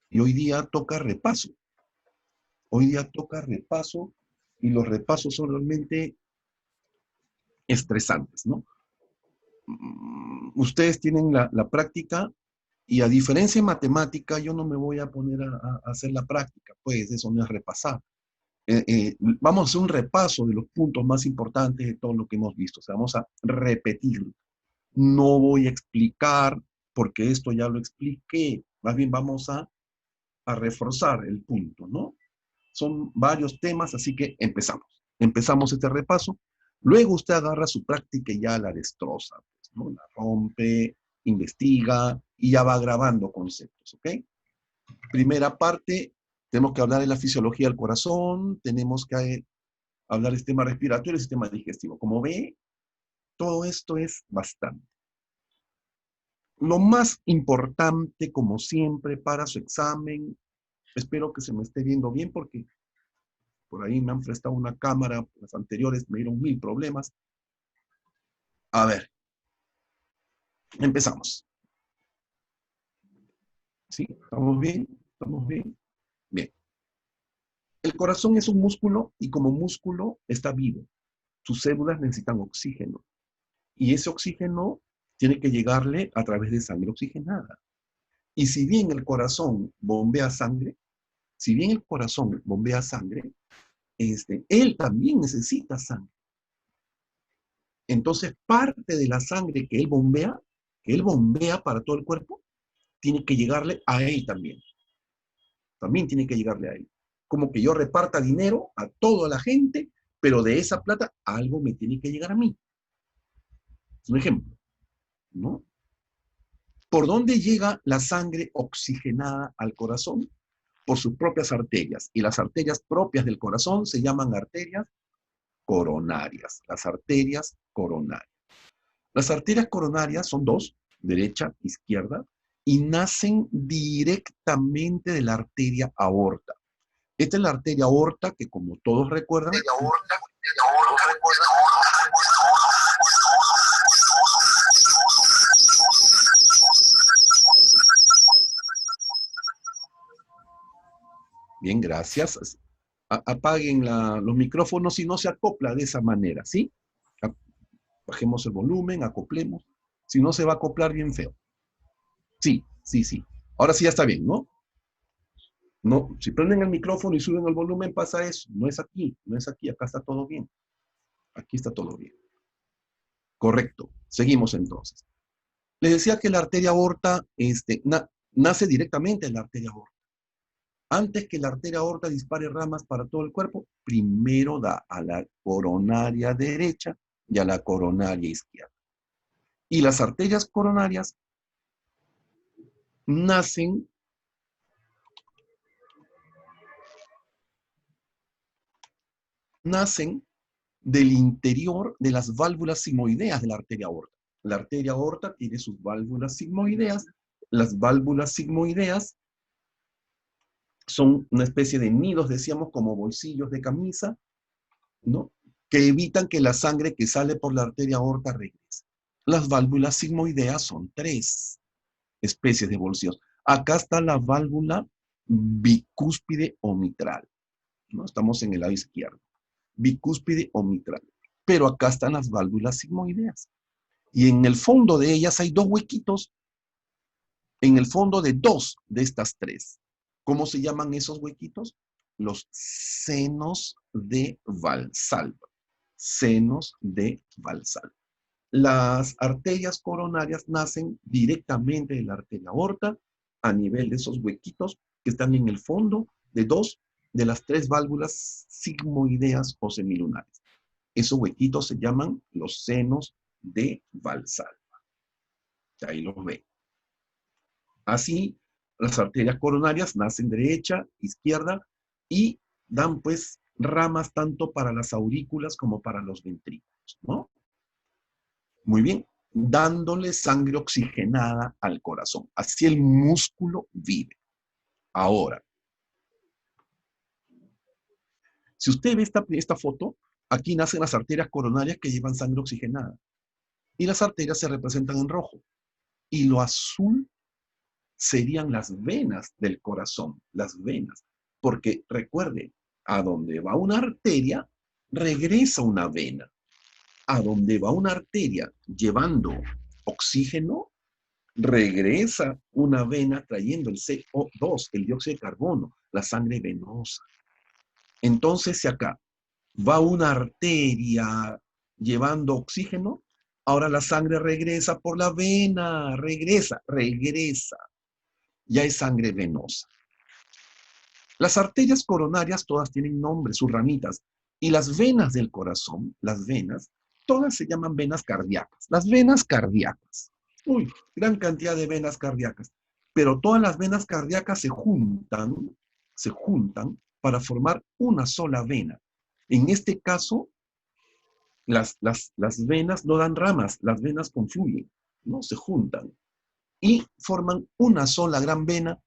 Y hoy día toca repaso. Hoy día toca repaso y los repasos son realmente estresantes, ¿no? Ustedes tienen la práctica y a diferencia de matemática, yo no me voy a poner a hacer la práctica, pues eso no es repasar. Vamos a hacer un repaso de los puntos más importantes de todo lo que hemos visto. O sea, vamos a repetir. No voy a explicar porque esto ya lo expliqué. Más bien vamos a reforzar el punto, ¿no? Son varios temas, así que empezamos. Empezamos este repaso. Luego usted agarra su práctica y ya la destroza, pues, ¿no? La rompe, investiga y ya va grabando conceptos, ¿ok? Primera parte, tenemos que hablar de la fisiología del corazón, tenemos que hablar del sistema respiratorio y sistema digestivo. Como ve, todo esto es bastante. Lo más importante, como siempre, para su examen, espero que se me esté viendo bien porque por ahí me han prestado una cámara, las anteriores me dieron 1000 problemas. A ver, empezamos. ¿Sí? ¿Estamos bien? ¿Estamos bien? Bien. El corazón es un músculo y como músculo está vivo. Sus células necesitan oxígeno. Y ese oxígeno tiene que llegarle a través de sangre oxigenada. Y si bien el corazón bombea sangre, él también necesita sangre. Entonces, parte de la sangre que él bombea para todo el cuerpo, tiene que llegarle a él también. También tiene que llegarle a él. Como que yo reparta dinero a toda la gente, pero de esa plata algo me tiene que llegar a mí. Es un ejemplo, ¿no? ¿Por dónde llega la sangre oxigenada al corazón? Por sus propias arterias. Y las arterias propias del corazón se llaman arterias coronarias. Las arterias coronarias. Las arterias coronarias son dos, derecha, izquierda, y nacen directamente de la arteria aorta. Esta es la arteria aorta que, como todos recuerdan, bien, gracias. Apaguen los micrófonos si no se acopla de esa manera, ¿sí? Bajemos el volumen, acoplemos. Si no, se va a acoplar bien feo. Sí, sí, sí. Ahora sí ya está bien, ¿no? No, si prenden el micrófono y suben el volumen, pasa eso. No es aquí, no es aquí. Acá está todo bien. Aquí está todo bien. Correcto. Seguimos entonces. Les decía que la arteria aorta nace directamente en la arteria aorta. Antes que la arteria aorta dispare ramas para todo el cuerpo, primero da a la coronaria derecha y a la coronaria izquierda. Y las arterias coronarias nacen del interior de las válvulas sigmoideas de la arteria aorta. La arteria aorta tiene sus válvulas sigmoideas. Las válvulas sigmoideas son una especie de nidos, decíamos, como bolsillos de camisa, ¿no? Que evitan que la sangre que sale por la arteria aorta regrese. Las válvulas sigmoideas son 3 especies de bolsillos. Acá está la válvula bicúspide o mitral, ¿no? Estamos en el lado izquierdo. Bicúspide o mitral. Pero acá están las válvulas sigmoideas. Y en el fondo de ellas hay 2 huequitos, en el fondo de 2 de estas 3. ¿Cómo se llaman esos huequitos? Los senos de Valsalva. Senos de Valsalva. Las arterias coronarias nacen directamente de la arteria aorta a nivel de esos huequitos que están en el fondo de 2 de las 3 válvulas sigmoideas o semilunares. Esos huequitos se llaman los senos de Valsalva. Ahí los ven. Así, las arterias coronarias nacen derecha, izquierda y dan pues ramas tanto para las aurículas como para los ventrículos, ¿no? Muy bien, dándole sangre oxigenada al corazón. Así el músculo vive. Ahora, si usted ve esta foto, aquí nacen las arterias coronarias que llevan sangre oxigenada. Y las arterias se representan en rojo. Y lo azul serían las venas del corazón, las venas. Porque recuerde, a donde va una arteria, regresa una vena. A donde va una arteria llevando oxígeno, regresa una vena trayendo el CO2, el dióxido de carbono, la sangre venosa. Entonces, si acá va una arteria llevando oxígeno, ahora la sangre regresa por la vena, regresa. Ya es sangre venosa. Las arterias coronarias todas tienen nombre, sus ramitas, y las venas del corazón, las venas, todas se llaman venas cardíacas. Las venas cardíacas. Uy, gran cantidad de venas cardíacas. Pero todas las venas cardíacas se juntan para formar una sola vena. En este caso, las venas no dan ramas, las venas confluyen, ¿no? Se juntan y forman una sola gran vena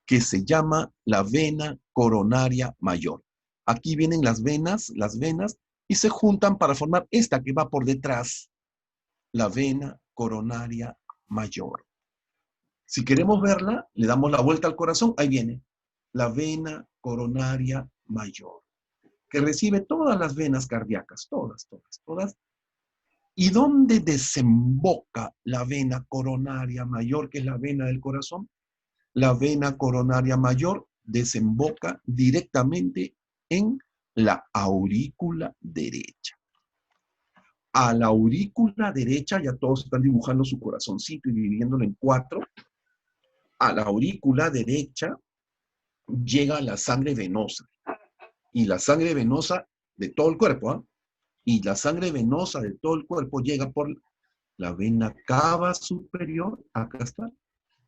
que se llama la vena coronaria mayor. Aquí vienen las venas, y se juntan para formar esta que va por detrás, la vena coronaria mayor. Si queremos verla, le damos la vuelta al corazón, ahí viene, la vena coronaria mayor, que recibe todas las venas cardíacas, todas. ¿Y dónde desemboca la vena coronaria mayor, que es la vena del corazón? La vena coronaria mayor desemboca directamente en la aurícula derecha. A la aurícula derecha, ya todos están dibujando su corazoncito y dividiéndolo en 4. A la aurícula derecha llega la sangre venosa. Y la sangre venosa de todo el cuerpo, ¿eh? Y la sangre venosa de todo el cuerpo llega por la vena cava superior, acá está,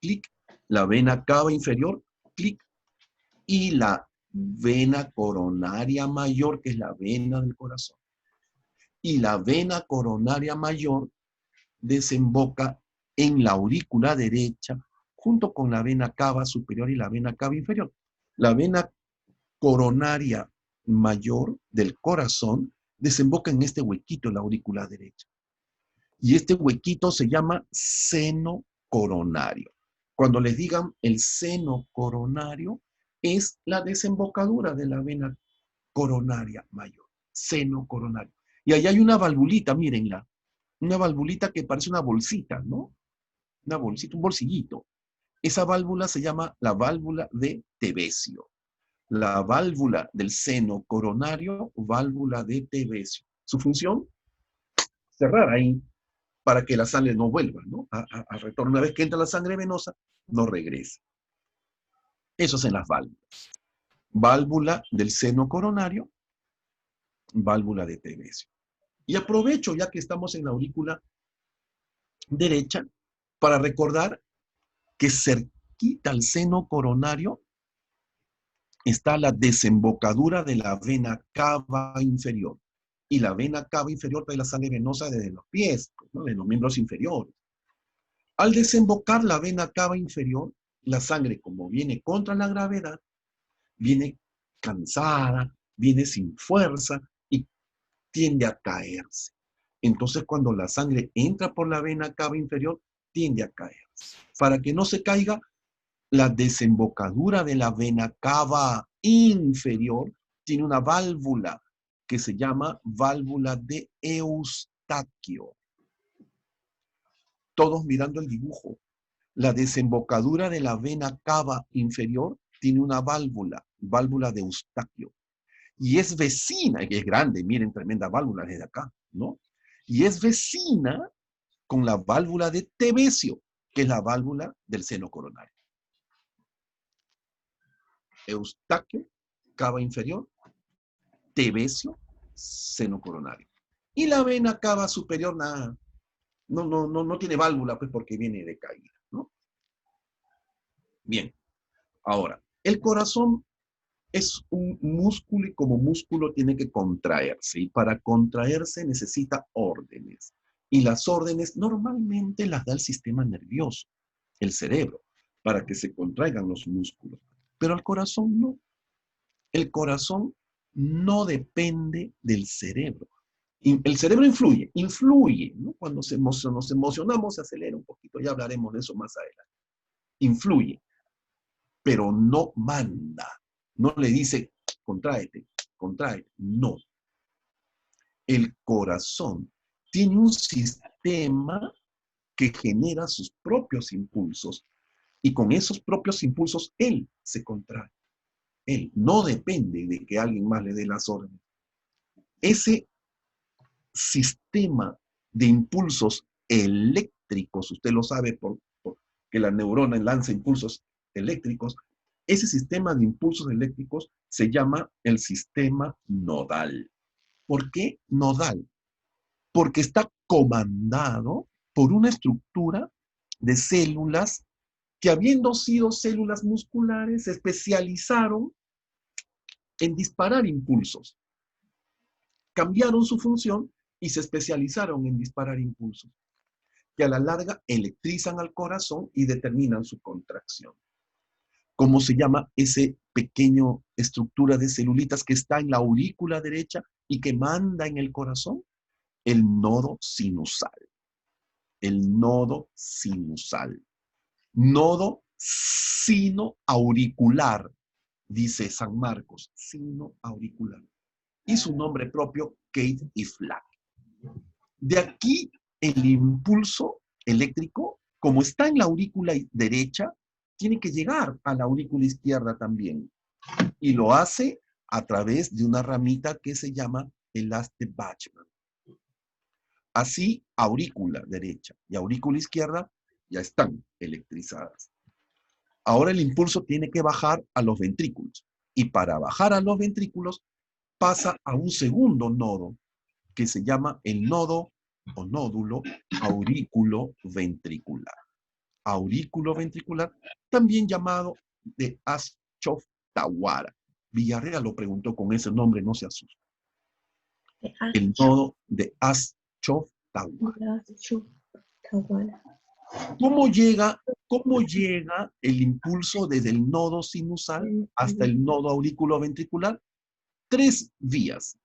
clic, la vena cava inferior, clic, y la vena coronaria mayor, que es la vena del corazón. Y la vena coronaria mayor desemboca en la aurícula derecha, junto con la vena cava superior y la vena cava inferior. La vena coronaria mayor del corazón desemboca en este huequito, en la aurícula derecha. Y este huequito se llama seno coronario. Cuando les digan el seno coronario, es la desembocadura de la vena coronaria mayor, seno coronario. Y ahí hay una valvulita, mírenla, una valvulita que parece una bolsita, ¿no? Una bolsita, un bolsillito. Esa válvula se llama la válvula de Tevesio. La válvula del seno coronario, válvula de Tevesio. Su función, cerrar ahí para que la sangre no vuelva, ¿no? A retorno. Una vez que entra la sangre venosa, no regresa. Eso es en las válvulas. Válvula del seno coronario, válvula de Tevesio. Y aprovecho, ya que estamos en la aurícula derecha, para recordar que cerquita al seno coronario está la desembocadura de la vena cava inferior. Y la vena cava inferior trae la sangre venosa desde los pies, ¿no? De los miembros inferiores. Al desembocar la vena cava inferior, la sangre, como viene contra la gravedad, viene cansada, viene sin fuerza y tiende a caerse. Entonces, cuando la sangre entra por la vena cava inferior, tiende a caerse. Para que no se caiga, la desembocadura de la vena cava inferior tiene una válvula que se llama válvula de Eustaquio. Todos mirando el dibujo. La desembocadura de la vena cava inferior tiene una válvula, válvula de Eustaquio. Y es vecina, que es grande, miren, tremenda válvula desde acá, ¿no? Y es vecina con la válvula de Tevesio, que es la válvula del seno coronario. Eustaquio, cava inferior, Tevesio, seno coronario. Y la vena cava superior, nada, no tiene válvula, pues porque viene de caída, ¿no? Bien, ahora, el corazón es un músculo y como músculo tiene que contraerse. Y para contraerse necesita órdenes. Y las órdenes normalmente las da el sistema nervioso, el cerebro, para que se contraigan los músculos. Pero el corazón no. El corazón no depende del cerebro. El cerebro influye, ¿no? Cuando nos emocionamos se acelera un poquito, ya hablaremos de eso más adelante. influye, pero no manda. No le dice, contráete, contráete. No. El corazón tiene un sistema que genera sus propios impulsos y con esos propios impulsos él se contrae. Él no depende de que alguien más le dé las órdenes. Ese sistema de impulsos eléctricos, usted lo sabe porque la neurona lanza impulsos eléctricos, ese sistema de impulsos eléctricos se llama el sistema nodal. ¿Por qué nodal? Porque está comandado por una estructura de células que, habiendo sido células musculares, se especializaron en disparar impulsos. Cambiaron su función y se especializaron en disparar impulsos, que a la larga electrizan al corazón y determinan su contracción. ¿Cómo se llama ese pequeño estructura de celulitas que está en la aurícula derecha y que manda en el corazón? El nodo sinusal. El nodo sinusal. Nodo sinoauricular, dice San Marcos, sinoauricular. Y su nombre propio, Kate y Flack. De aquí el impulso eléctrico, como está en la aurícula derecha, tiene que llegar a la aurícula izquierda también. Y lo hace a través de una ramita que se llama el haz de Bachmann. Así, aurícula derecha y aurícula izquierda ya están electrizadas. Ahora el impulso tiene que bajar a los ventrículos. Y para bajar a los ventrículos pasa a un segundo nodo que se llama el nodo o nódulo aurículo ventricular. Aurículo ventricular, también llamado de Aschov-Tawara. Villarreal lo preguntó con ese nombre, no se asusta. El nodo de Aschov-Tawara. ¿Cómo llega el impulso desde el nodo sinusal hasta el nodo auriculoventricular? 3 vías,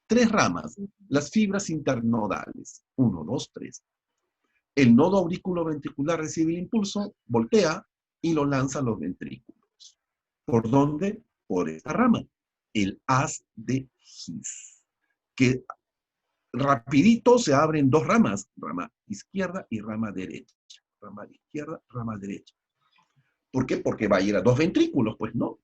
3 ramas, las fibras internodales. 1, 2, 3. El nodo auriculoventricular recibe el impulso, voltea y lo lanza a los ventrículos. ¿Por dónde? Por esta rama, el haz de His, que rapidito se abren 2 ramas, rama izquierda y rama derecha. Rama izquierda, rama derecha. ¿Por qué? Porque va a ir a 2 ventrículos, pues no.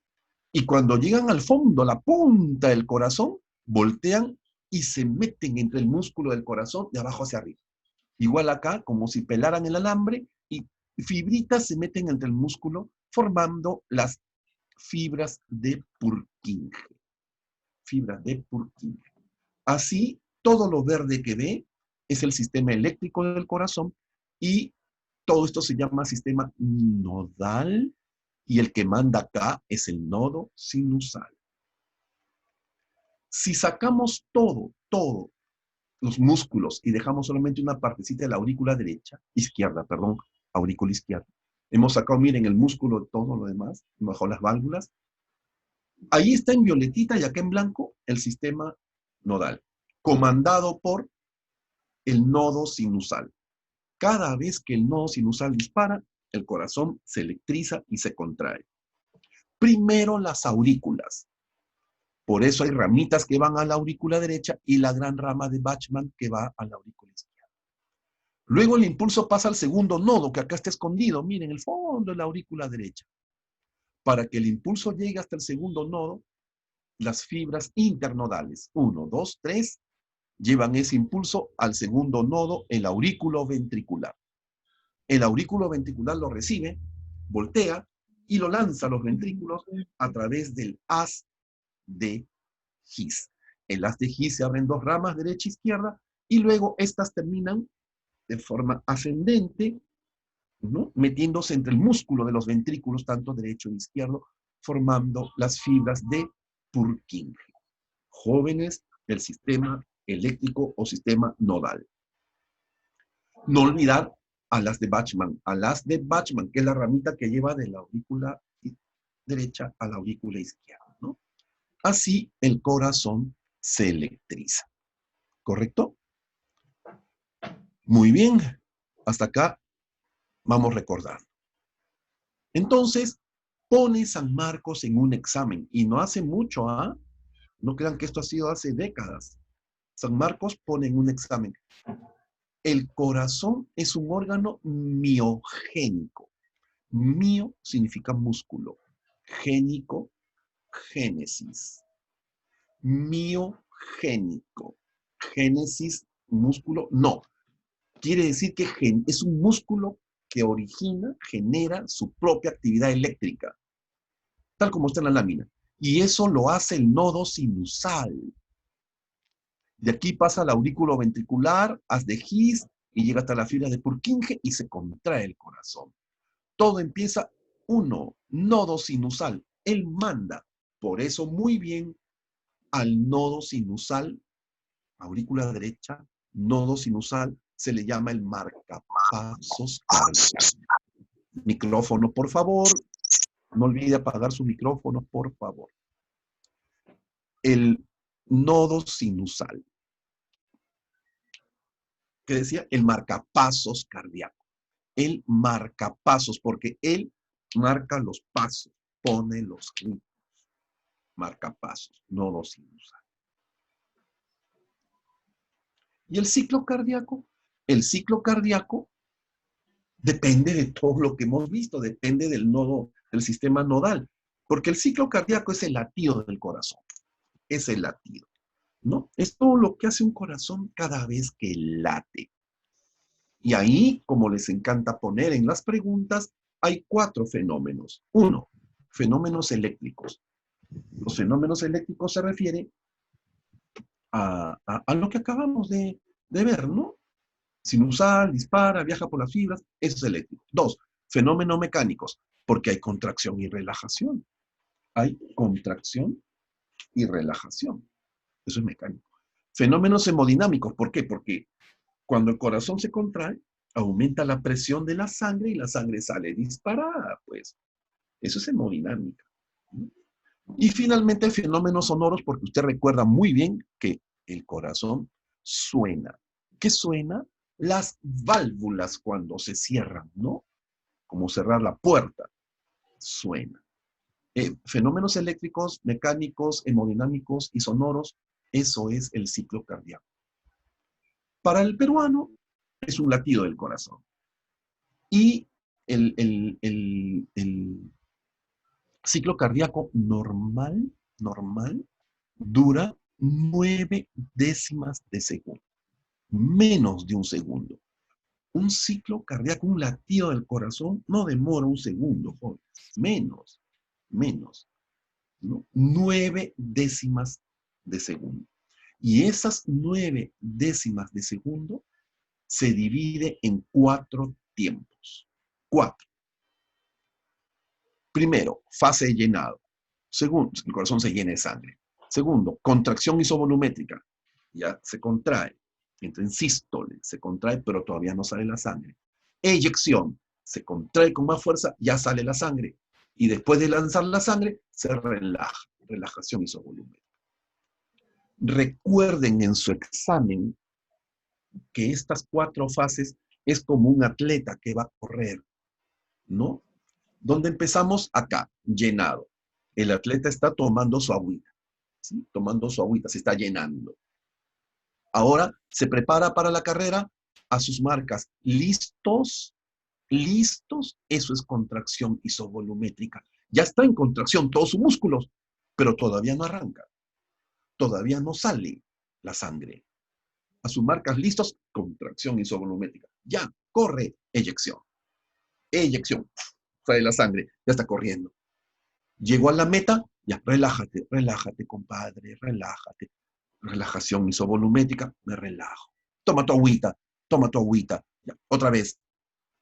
Y cuando llegan al fondo, la punta del corazón, voltean y se meten entre el músculo del corazón de abajo hacia arriba. Igual acá, como si pelaran el alambre, y fibritas se meten entre el músculo, formando las fibras de Purkinje. Fibras de Purkinje. Así, todo lo verde que ve es el sistema eléctrico del corazón y todo esto se llama sistema nodal y el que manda acá es el nodo sinusal. Si sacamos todos los músculos y dejamos solamente una partecita de la aurícula aurícula izquierda. Hemos sacado, miren, el músculo de todo lo demás, bajo las válvulas. Ahí está en violetita y acá en blanco el sistema nodal, comandado por el nodo sinusal. Cada vez que el nodo sinusal dispara, el corazón se electriza y se contrae. Primero las aurículas. Por eso hay ramitas que van a la aurícula derecha y la gran rama de Bachmann que va a la aurícula izquierda. Luego el impulso pasa al segundo nodo, que acá está escondido, miren, el fondo de la aurícula derecha. Para que el impulso llegue hasta el segundo nodo, las fibras internodales, 1, 2, 3, llevan ese impulso al segundo nodo, el aurículo ventricular. El aurículo ventricular lo recibe, voltea y lo lanza a los ventrículos a través del haz de His. El haz de His se abre en 2 ramas, derecha e izquierda, y luego estas terminan de forma ascendente, ¿no?, metiéndose entre el músculo de los ventrículos, tanto derecho e izquierdo, formando las fibras de Purkinje. Jóvenes del sistema eléctrico o sistema nodal. No olvidar a las de Bachmann. A las de Bachmann, que es la ramita que lleva de la aurícula derecha a la aurícula izquierda, ¿no? Así el corazón se electriza. ¿Correcto? Muy bien. Hasta acá vamos recordando. Entonces, pone San Marcos en un examen, y no hace mucho, ¿ah? No crean que esto ha sido hace décadas. San Marcos pone en un examen. El corazón es un órgano miogénico. Mio significa músculo. Génico, génesis. Miogénico. Génesis, músculo, no. Quiere decir que es un músculo que origina, genera su propia actividad eléctrica, tal como está en la lámina. Y eso lo hace el nodo sinusal. De aquí pasa al aurículo ventricular, haz de His, y llega hasta la fibra de Purkinje y se contrae el corazón. Todo empieza, nodo sinusal. Él manda. Por eso, muy bien, al nodo sinusal, aurícula derecha, nodo sinusal, se le llama el marcapasos cardíaco. Micrófono, por favor. No olvide apagar su micrófono, por favor. El nodo sinusal. ¿Qué decía? El marcapasos cardíaco. Él marca pasos, porque él marca los pasos, pone los ritmos. Marca pasos, nodo sinusal. ¿Y el ciclo cardíaco? El ciclo cardíaco depende de todo lo que hemos visto, depende del nodo, del sistema nodal, porque el ciclo cardíaco es el latido del corazón, es el latido, ¿no? Es todo lo que hace un corazón cada vez que late. Y ahí, como les encanta poner en las preguntas, hay 4 fenómenos. 1, fenómenos eléctricos. Los fenómenos eléctricos se refieren a lo que acabamos de ver, ¿no? Sinusal, dispara, viaja por las fibras, eso es eléctrico. 2, fenómenos mecánicos, porque hay contracción y relajación. Hay contracción y relajación. Eso es mecánico. Fenómenos hemodinámicos, ¿por qué? Porque cuando el corazón se contrae, aumenta la presión de la sangre y la sangre sale disparada, pues. Eso es hemodinámica. Y finalmente fenómenos sonoros, porque usted recuerda muy bien que el corazón suena. ¿Qué suena? Las válvulas cuando se cierran, ¿no? Como cerrar la puerta, suena. Fenómenos eléctricos, mecánicos, hemodinámicos y sonoros, eso es el ciclo cardíaco. Para el peruano es un latido del corazón. Y el ciclo cardíaco normal dura 9 décimas de segundo, menos de un segundo. Un ciclo cardíaco, un latido del corazón, no demora un segundo, jóvenes. Menos, ¿no? 9 décimas de segundo. Y esas 9 décimas de segundo se divide en 4 tiempos. 4. Primero, fase de llenado. Segundo, el corazón se llena de sangre. Segundo, contracción isovolumétrica. Ya se contrae. Entra en sístole, se contrae, pero todavía no sale la sangre. Eyección. Se contrae con más fuerza, ya sale la sangre. Y después de lanzar la sangre, se relaja. Relajación isovolumétrica. Recuerden en su examen que estas 4 fases es como un atleta que va a correr, ¿no? ¿Dónde empezamos? Acá, llenado. El atleta está tomando su agüita, ¿sí? Tomando su agüita, se está llenando. Ahora se prepara para la carrera, a sus marcas. ¿Listos? ¿Listos? Eso es contracción isovolumétrica. Ya está en contracción todos sus músculos, pero todavía no arranca. Todavía no sale la sangre. A sus marcas, listos, contracción isovolumétrica. Ya, corre, eyección. Eyección. Sale la sangre, ya está corriendo. Llegó a la meta, ya, relájate, relájate, compadre, relájate. Relajación isovolumétrica, me relajo. Toma tu agüita, ya, otra vez.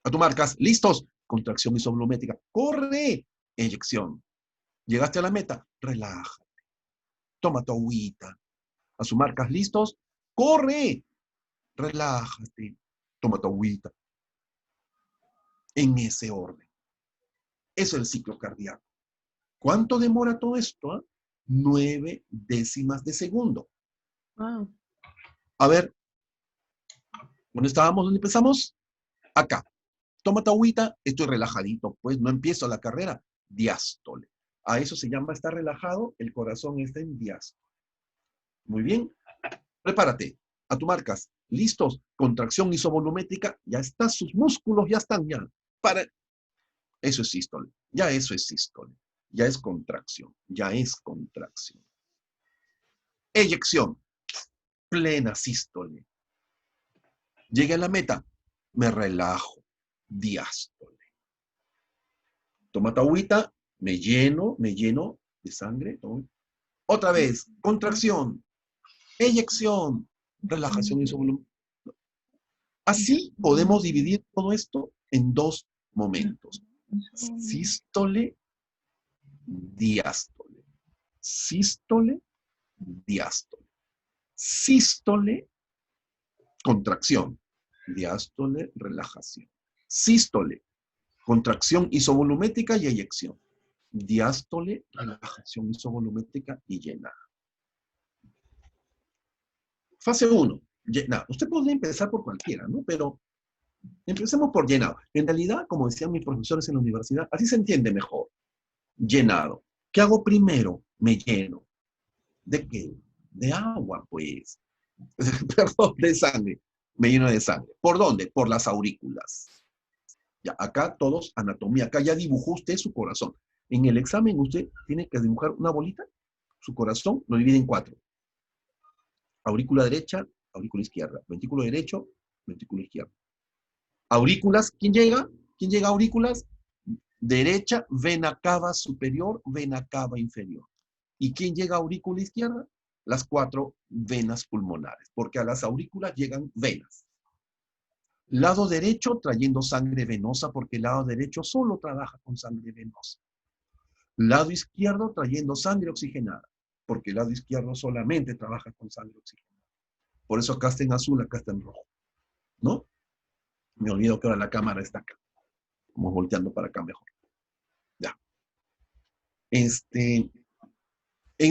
A tu marcas, listos, contracción isovolumétrica, corre, eyección. Llegaste a la meta, relájate. Toma tu agüita. A sus marcas, listos, corre, relájate. Toma tu agüita. En ese orden. Eso es el ciclo cardíaco. ¿Cuánto demora todo esto? 9 décimas de segundo. Wow. A ver, ¿dónde estábamos? ¿Dónde empezamos? Acá. tómate agüita, estoy relajadito, pues no empiezo la carrera, diástole. A eso se llama estar relajado, el corazón está en diástole. Muy bien, prepárate, a tu marcas, listos, contracción isovolumétrica, ya está, sus músculos ya están, ya, para, eso es sístole, ya eso es sístole, ya es contracción, ya es contracción. Eyección, plena sístole. Llegué a la meta, me relajo, diástole. Toma tu agüita, me lleno de sangre. Otra vez, contracción, eyección, relajación isovolumétrica. Así podemos dividir todo esto en dos momentos. Sístole, diástole. Sístole, diástole. Sístole, contracción. Diástole, relajación. Sístole, contracción isovolumétrica y eyección. Diástole, relajación isovolumétrica y llenada. Fase 1, llenado. Usted podría empezar por cualquiera, ¿no? Pero empecemos por llenado. En realidad, como decían mis profesores en la universidad, así se entiende mejor. Llenado. ¿Qué hago primero? Me lleno. ¿De qué? De agua, pues. Perdón, de sangre. Me lleno de sangre. ¿Por dónde? Por las aurículas. Ya, acá todos anatomía. Acá ya dibujó usted su corazón. En el examen usted tiene que dibujar una bolita. Su corazón lo divide en 4. Aurícula derecha, aurícula izquierda. Ventrículo derecho, ventrículo izquierdo. Aurículas, ¿quién llega? ¿Quién llega a aurículas? Derecha, vena cava superior, vena cava inferior. ¿Y quién llega a aurícula izquierda? Las 4 venas pulmonares, porque a las aurículas llegan venas. Lado derecho trayendo sangre venosa, porque el lado derecho solo trabaja con sangre venosa. Lado izquierdo trayendo sangre oxigenada, porque el lado izquierdo solamente trabaja con sangre oxigenada. Por eso acá está en azul, acá está en rojo. ¿No? Me olvido que ahora la cámara está acá. Vamos volteando para acá mejor. Ya. En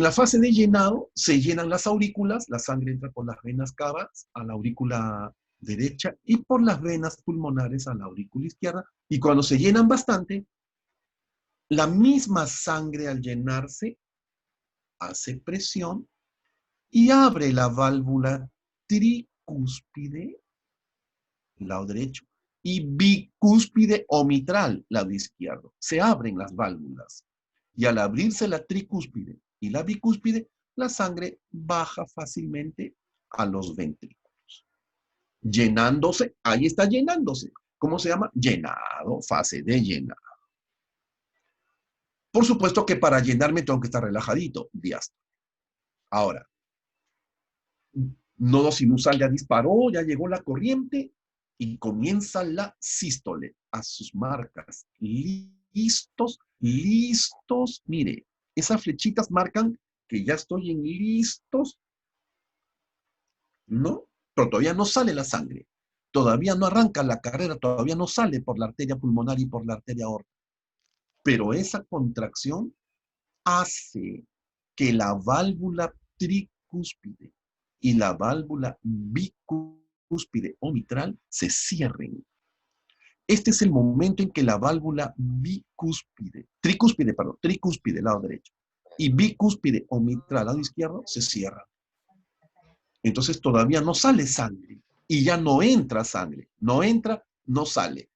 la fase de llenado se llenan las aurículas, la sangre entra por las venas cavas a la aurícula derecha y por las venas pulmonares a la aurícula izquierda. Y cuando se llenan bastante, la misma sangre al llenarse hace presión y abre la válvula tricúspide, lado derecho, y bicúspide o mitral, lado izquierdo. Se abren las válvulas. Y al abrirse la tricúspide y la bicúspide, la sangre baja fácilmente a los ventrículos. Llenándose, ahí está llenándose. ¿Cómo se llama? Llenado, fase de llenado. Por supuesto que para llenarme tengo que estar relajadito, diástole. Ahora, nodo sinusal ya disparó, ya llegó la corriente y comienza la sístole a sus marcas. Listos, listos. Mire, esas flechitas marcan que ya estoy en listos, ¿no? Pero todavía no sale la sangre. Todavía no arranca la carrera, todavía no sale por la arteria pulmonar y por la arteria aorta. Pero esa contracción hace que la válvula tricúspide y la válvula bicúspide o mitral se cierren. Este es el momento en que la válvula tricúspide, lado derecho, y bicúspide o mitral, lado izquierdo, se cierra. Entonces todavía no sale sangre y ya no entra sangre. No entra, no sale.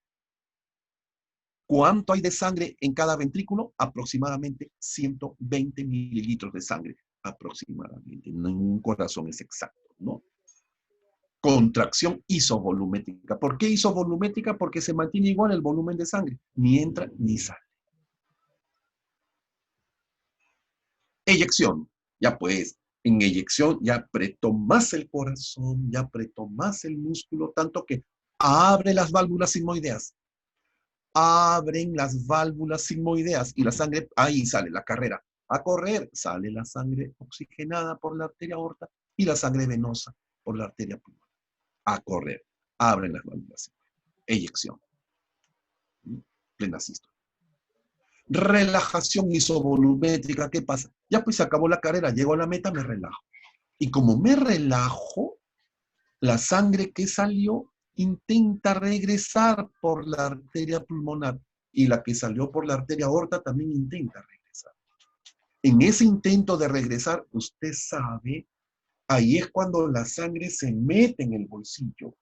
¿Cuánto hay de sangre en cada ventrículo? Aproximadamente 120 mililitros de sangre. Aproximadamente. Ningún corazón es exacto, ¿no? Contracción isovolumétrica. ¿Por qué isovolumétrica? Porque se mantiene igual el volumen de sangre. Ni entra ni sale. Eyección. Ya pues, en eyección ya apretó más el corazón, ya apretó más el músculo, tanto que abre las válvulas sigmoideas. Abren las válvulas sigmoideas y la sangre, ahí sale la carrera. A correr, sale la sangre oxigenada por la arteria aorta y la sangre venosa por la arteria pulmonar. A correr, abren las válvulas sigmoideas. Eyección. Plena sístole. Relajación isovolumétrica, ¿qué pasa? Ya pues se acabó la carrera, llego a la meta, me relajo. Y como me relajo, la sangre que salió intenta regresar por la arteria pulmonar y la que salió por la arteria aorta también intenta regresar. En ese intento de regresar, usted sabe, ahí es cuando la sangre se mete en el bolsillo.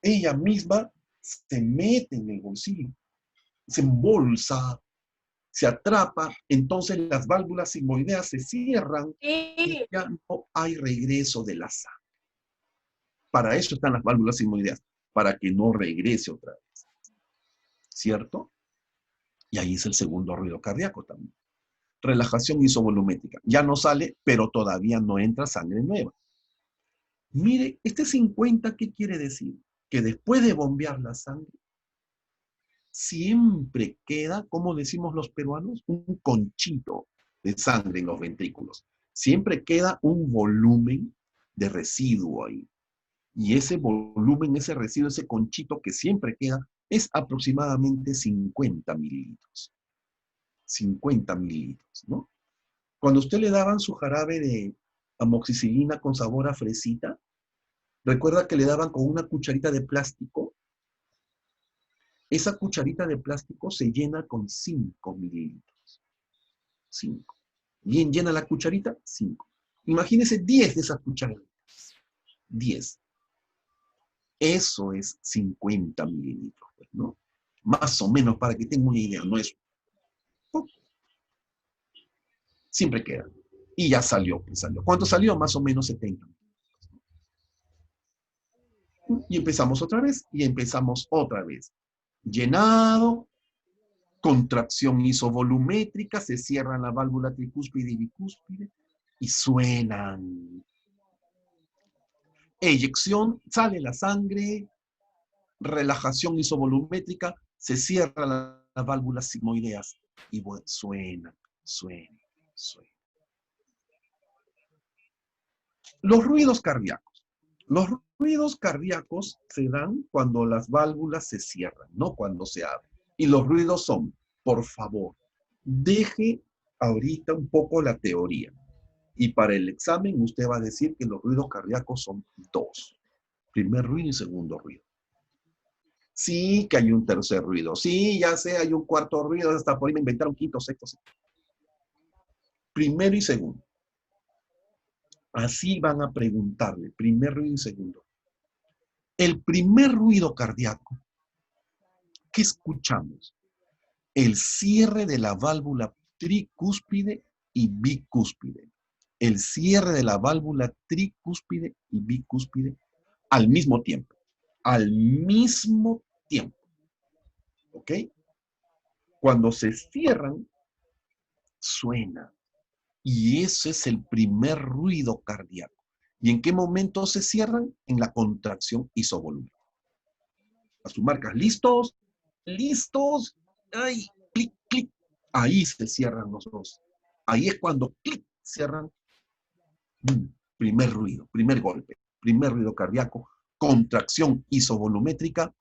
Ella misma se mete en el bolsillo, se embolsa, se atrapa, entonces las válvulas sigmoideas se cierran y ya no hay regreso de la sangre. Para eso están las válvulas sigmoideas, para que no regrese otra vez. ¿Cierto? Y ahí es el segundo ruido cardíaco también. Relajación isovolumétrica. Ya no sale, pero todavía no entra sangre nueva. Mire, este 50, ¿qué quiere decir? Que después de bombear la sangre, siempre queda, como decimos los peruanos, un conchito de sangre en los ventrículos. Siempre queda un volumen de residuo ahí. Y ese volumen, ese residuo, ese conchito que siempre queda, es aproximadamente 50 mililitros. 50 mililitros, ¿no? Cuando usted le daban su jarabe de amoxicilina con sabor a fresita, recuerda que le daban con una cucharita de plástico. Esa cucharita de plástico se llena con 5 mililitros. 5. Bien llena la cucharita, 5. Imagínese 10 de esas cucharitas. 10. Eso es 50 mililitros, ¿no? Más o menos, para que tengan una idea, no es poco. Siempre queda. Y ya salió, pues salió. ¿Cuánto salió? Más o menos 70. Y empezamos otra vez, y empezamos otra vez. Llenado, contracción isovolumétrica, se cierra la válvula tricúspide y bicúspide, y suenan. Eyección, sale la sangre, relajación isovolumétrica, se cierran las válvulas sigmoideas, y suena, suena, suena. Los ruidos cardíacos. Los ruidos cardíacos se dan cuando las válvulas se cierran, no cuando se abren. Y los ruidos son, por favor, deje ahorita un poco la teoría. Y para el examen usted va a decir que los ruidos cardíacos son 2. Primer ruido y segundo ruido. Sí, que hay un tercer ruido. Sí, ya sé, hay un cuarto ruido. Hasta por ahí me inventaron quinto, sexto, sexto. Primero y segundo. Así van a preguntarle, primer ruido y segundo. El primer ruido cardíaco, ¿qué escuchamos? El cierre de la válvula tricúspide y bicúspide. El cierre de la válvula tricúspide y bicúspide al mismo tiempo. Al mismo tiempo. ¿Ok? Cuando se cierran, suena. Y ese es el primer ruido cardíaco. ¿Y en qué momento se cierran? En la contracción isovolúmica. A sus marcas, ¿listos? ¿Listos? ¡Ay! Clic, clic. Ahí se cierran los dos. Ahí es cuando clic, cierran. Primer ruido, primer golpe, primer ruido cardíaco, contracción isovolumétrica,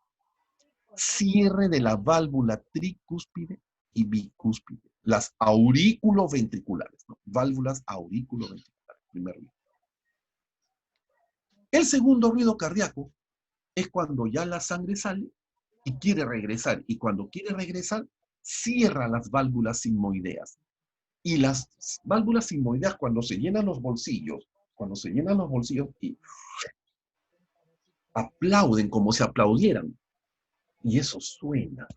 cierre de la válvula tricúspide y bicúspide. Las aurículo-ventriculares, ¿no? Válvulas aurículo-ventriculares, primer ruido. El segundo ruido cardíaco es cuando ya la sangre sale y quiere regresar. Y cuando quiere regresar, cierra las válvulas sigmoideas. Y las válvulas sigmoideas, cuando se llenan los bolsillos, y aplauden como si aplaudieran. Y eso suena.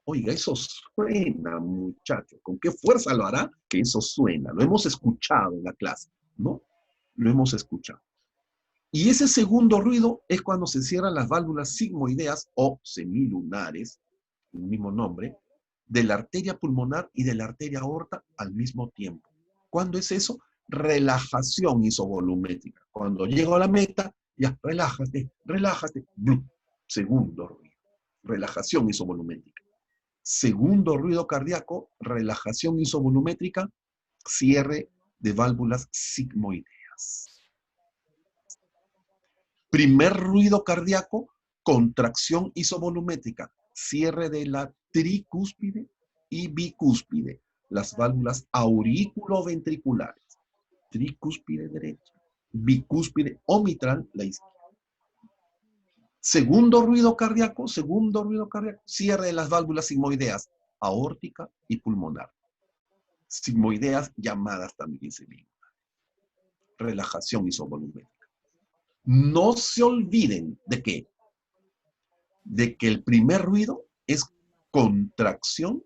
Oiga, eso suena, muchachos. ¿Con qué fuerza lo hará? Que eso suena. Lo hemos escuchado en la clase, ¿no? Lo hemos escuchado. Y ese segundo ruido es cuando se cierran las válvulas sigmoideas o semilunares, el mismo nombre, de la arteria pulmonar y de la arteria aorta al mismo tiempo. ¿Cuándo es eso? Relajación isovolumétrica. Cuando llego a la meta, ya, relájate, relájate. ¡Blum! Segundo ruido. Relajación isovolumétrica. Segundo ruido cardíaco, relajación isovolumétrica, cierre de válvulas sigmoideas. Primer ruido cardíaco, contracción isovolumétrica, cierre de la tricúspide y bicúspide, las válvulas aurículo-ventriculares, tricúspide derecha, bicúspide o mitral, la izquierda. Segundo ruido cardíaco, cierre de las válvulas sigmoideas, aórtica y pulmonar. Sigmoideas llamadas también cilíndricas. Relajación isovolumétrica. No se olviden de que el primer ruido es contracción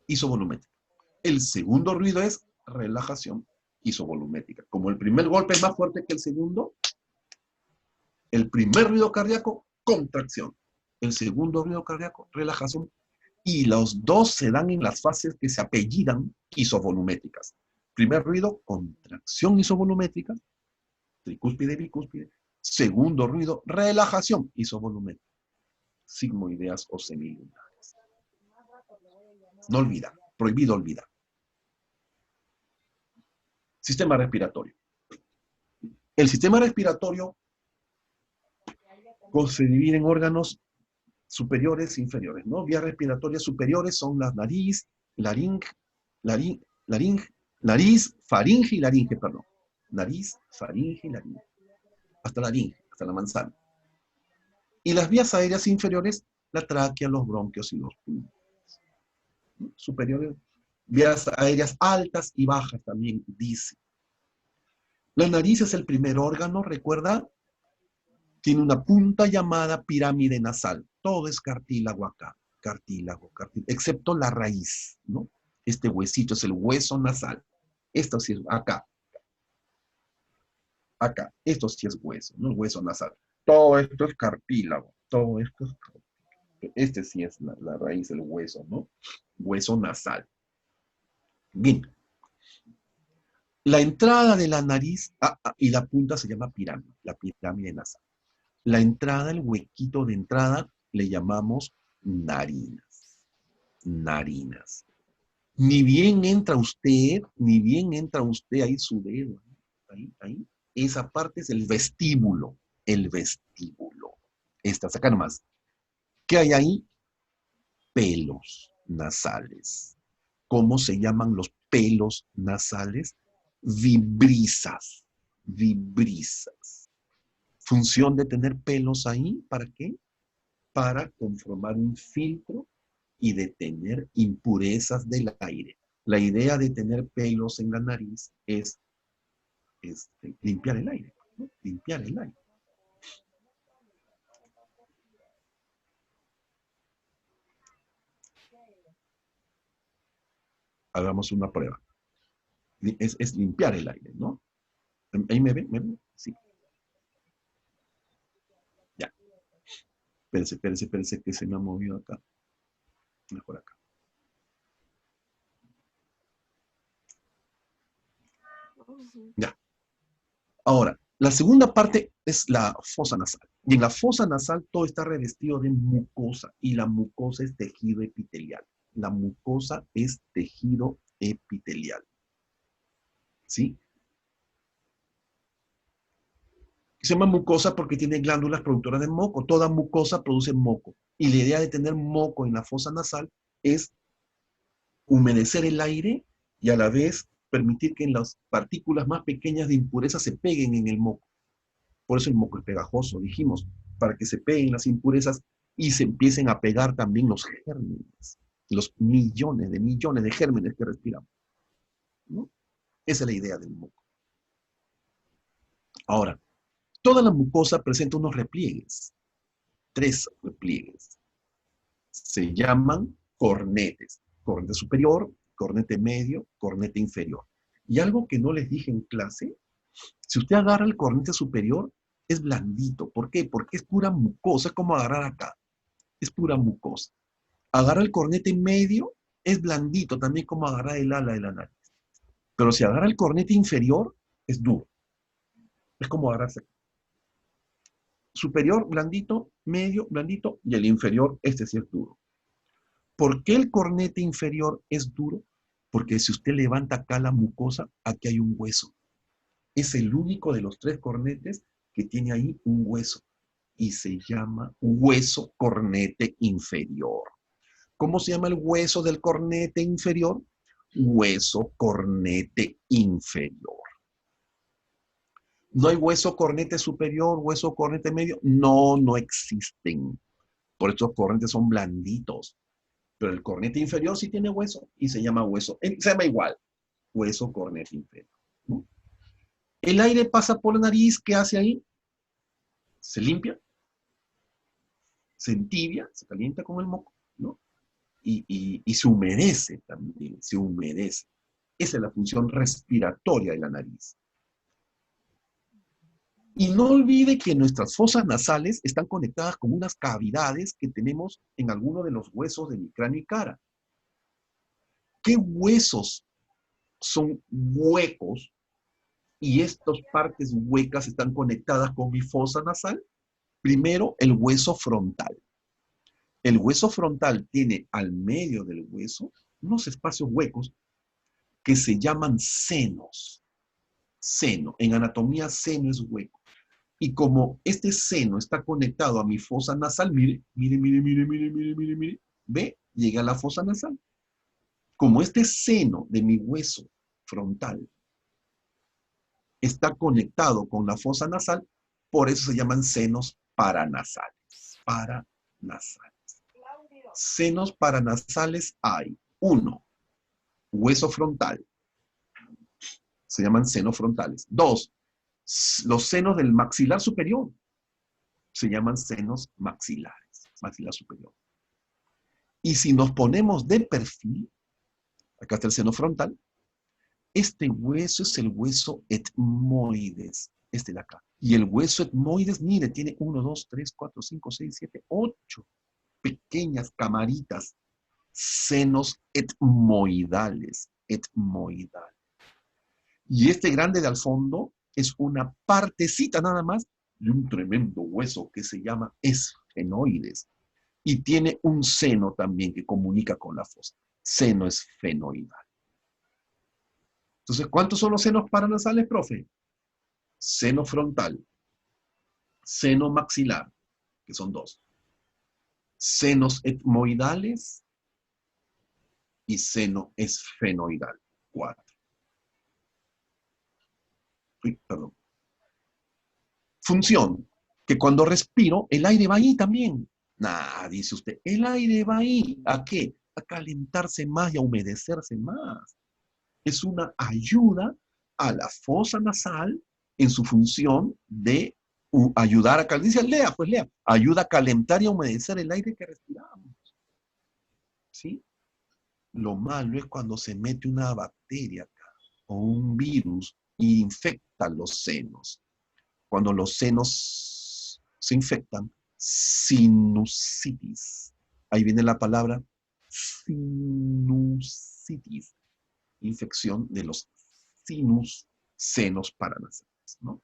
isovolumétrica. El segundo ruido es relajación isovolumétrica. Como el primer golpe es más fuerte que el segundo, el primer ruido cardíaco, contracción. El segundo ruido cardíaco, relajación. Y los dos se dan en las fases que se apellidan isovolumétricas. Primer ruido, contracción isovolumétrica, tricúspide, bicúspide. Segundo ruido, relajación isovolumétrica. Sigmoideas o semilunares. No olvidar, prohibido olvidar. Sistema respiratorio. El sistema respiratorio se divide en órganos superiores e inferiores, ¿no? Vías respiratorias superiores son la nariz, faringe y laringe, perdón. Nariz, faringe y laringe. Hasta laringe, hasta la manzana. Y las vías aéreas inferiores, la tráquea, los bronquios y los pulmones. Superiores, vías aéreas altas y bajas también dice. La nariz es el primer órgano, recuerda, tiene una punta llamada pirámide nasal. Todo es cartílago acá, cartílago, excepto la raíz, ¿no? Este huesito es el hueso nasal. Esto sí es acá. Acá, esto sí es hueso, no el hueso nasal. Todo esto es cartílago, todo esto es cartílago. Este sí es la raíz, el hueso, ¿no? Hueso nasal. Bien. La entrada de la nariz y la punta se llama pirámide, la pirámide nasal. La entrada, el huequito de entrada, le llamamos narinas. Narinas. Ni bien entra usted ahí su dedo. Ahí. Esa parte es el vestíbulo. El vestíbulo. Esta, acá nomás. ¿Qué hay ahí? Pelos nasales. ¿Cómo se llaman los pelos nasales? Vibrisas. Vibrisas. Función de tener pelos ahí, ¿para qué? Para conformar un filtro y detener impurezas del aire. La idea de tener pelos en la nariz es limpiar el aire, ¿no? Limpiar el aire. Hagamos una prueba. Es limpiar el aire, ¿no? ¿Ahí me ven? ¿Me ven? Sí. Ya. Espérense que se me ha movido acá. Mejor acá. Ya. Ahora, la segunda parte es la fosa nasal. Y en la fosa nasal todo está revestido de mucosa. Y la mucosa es tejido epitelial. La mucosa es tejido epitelial. ¿Sí? Se llama mucosa porque tiene glándulas productoras de moco. Toda mucosa produce moco. Y la idea de tener moco en la fosa nasal es humedecer el aire y a la vez permitir que las partículas más pequeñas de impureza se peguen en el moco. Por eso el moco es pegajoso, dijimos, para que se peguen las impurezas y se empiecen a pegar también los gérmenes, los millones de gérmenes que respiramos, ¿no? Esa es la idea del moco. Ahora, toda la mucosa presenta unos repliegues, 3 repliegues. Se llaman cornetes. Cornete superior, cornete medio, cornete inferior. Y algo que no les dije en clase, si usted agarra el cornete superior, es blandito. ¿Por qué? Porque es pura mucosa, es como agarrar acá. Es pura mucosa. Agarra el cornete medio, es blandito, también como agarrar el ala de la nariz. Pero si agarra el cornete inferior, es duro. Es como agarrarse. Superior, blandito, medio, blandito, y el inferior, este sí es duro. ¿Por qué el cornete inferior es duro? Porque si usted levanta acá la mucosa, aquí hay un hueso. Es el único de los 3 cornetes que tiene ahí un hueso. Y se llama hueso cornete inferior. ¿Cómo se llama el hueso del cornete inferior? Hueso cornete inferior. ¿No hay hueso cornete superior, hueso cornete medio? No, no existen. Por eso los cornetes son blanditos. Pero el cornete inferior sí tiene hueso y se llama hueso. Se llama igual, hueso cornete inferior, ¿no? El aire pasa por la nariz, ¿qué hace ahí? Se limpia, se entibia, se calienta con el moco, ¿no? Y se humedece también, se humedece. Esa es la función respiratoria de la nariz. Y no olvide que nuestras fosas nasales están conectadas con unas cavidades que tenemos en alguno de los huesos de mi cráneo y cara. ¿Qué huesos son huecos y estas partes huecas están conectadas con mi fosa nasal? Primero, el hueso frontal. El hueso frontal tiene al medio del hueso unos espacios huecos que se llaman senos. Seno, en anatomía seno es hueco. Y como este seno está conectado a mi fosa nasal, mire, mire, mire, mire, mire, mire, mire, mire, ve, llega a la fosa nasal. Como este seno de mi hueso frontal está conectado con la fosa nasal, por eso se llaman senos paranasales. Paranasales. Senos paranasales hay. Uno, hueso frontal. Se llaman senos frontales. Dos, los senos del maxilar superior. Se llaman senos maxilares. Maxilar superior. Y si nos ponemos de perfil, acá está el seno frontal, este hueso es el hueso etmoides, este de acá. Y el hueso etmoides, mire, tiene 1, 2, 3, 4, 5, 6, 7, 8 pequeñas camaritas, senos etmoidales, etmoidales. Y este grande de al fondo es una partecita nada más de un tremendo hueso que se llama esfenoides. Y tiene un seno también que comunica con la fosa. Seno esfenoidal. Entonces, ¿cuántos son los senos paranasales, profe? Seno frontal, seno maxilar, que son 2. Senos etmoidales y seno esfenoidal, 4. Uy, perdón. Función, que cuando respiro, el aire va ahí también. Nah, dice usted, el aire va ahí. ¿A qué? A calentarse más y a humedecerse más. Es una ayuda a la fosa nasal en su función de ayudar a calentar. Dice, lea, pues lea. Ayuda a calentar y a humedecer el aire que respiramos. ¿Sí? Lo malo es cuando se mete una bacteria acá, o un virus y infecta los senos. Cuando los senos se infectan, sinusitis. Ahí viene la palabra sinusitis. Infección de los sinus, senos paranasales, ¿no?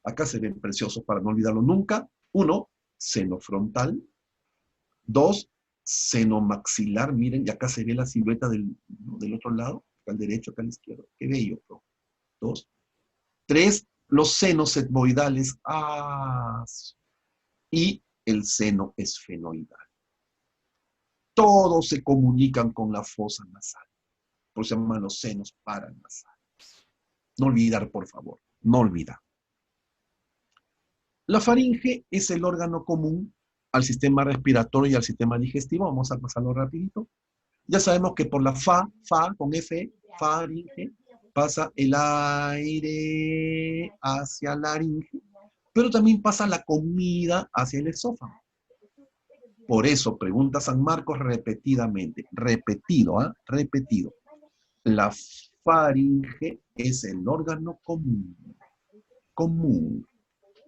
Acá se ven preciosos para no olvidarlo nunca. 1, seno frontal. 2, seno maxilar. Miren, y acá se ve la silueta del otro lado, acá al derecho, acá al izquierdo. Qué bello, bro. 2. 3, los senos etmoidales. Y el seno esfenoidal. Todos se comunican con la fosa nasal. Por eso se llaman los senos paranasales. No olvidar, por favor. No olvidar. La faringe es el órgano común al sistema respiratorio y al sistema digestivo. Vamos a pasarlo rapidito. Ya sabemos que por la fa con F, faringe, pasa el aire hacia la laringe, pero también pasa la comida hacia el esófago. Por eso, pregunta San Marcos repetidamente, repetido, repetido. La faringe es el órgano común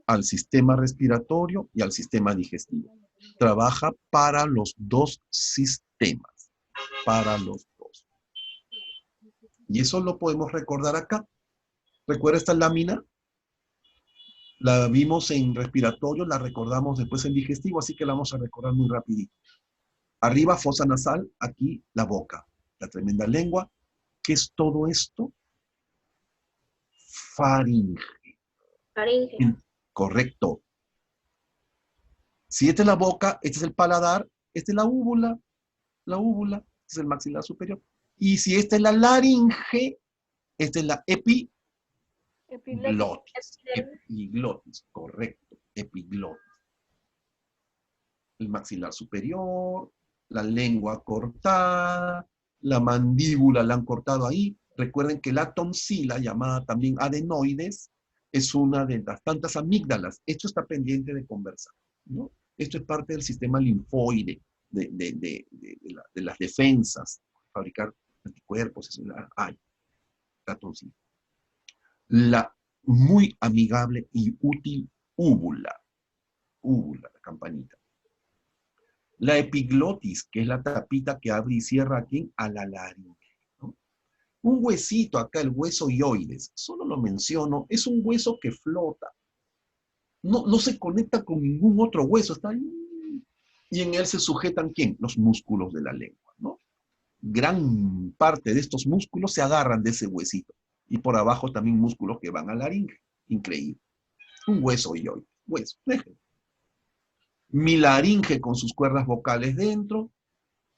al sistema respiratorio y al sistema digestivo. Trabaja para los dos sistemas, para los dos. Y eso lo podemos recordar acá. ¿Recuerda esta lámina? La vimos en respiratorio, la recordamos después en digestivo, así que la vamos a recordar muy rapidito. Arriba, fosa nasal, aquí la boca, la tremenda lengua. ¿Qué es todo esto? Faringe. Faringe. Correcto. Si esta es la boca, este es el paladar, esta es la úvula, este es el maxilar superior. Y si esta es la laringe, esta es la Glotis. Epiglotis, correcto. Epiglotis. El maxilar superior, la lengua cortada, la mandíbula la han cortado ahí. Recuerden que la tonsila, llamada también adenoides, es una de las tantas amígdalas. Esto está pendiente de conversar, ¿no? Esto es parte del sistema linfoide, de las defensas, fabricar anticuerpos, eso hay, la tonsila. La muy amigable y útil úvula, la campanita. La epiglotis, que es la tapita que abre y cierra aquí a la laringe, ¿no? Un huesito acá, el hueso hioides, solo lo menciono, es un hueso que flota. No se conecta con ningún otro hueso, está ahí. Y en él se sujetan, ¿quién? Los músculos de la lengua, ¿no? Gran parte de estos músculos se agarran de ese huesito. Y por abajo también músculos que van a la laringe. Increíble. Un hueso hioides, hueso, déjenlo. Mi laringe con sus cuerdas vocales dentro,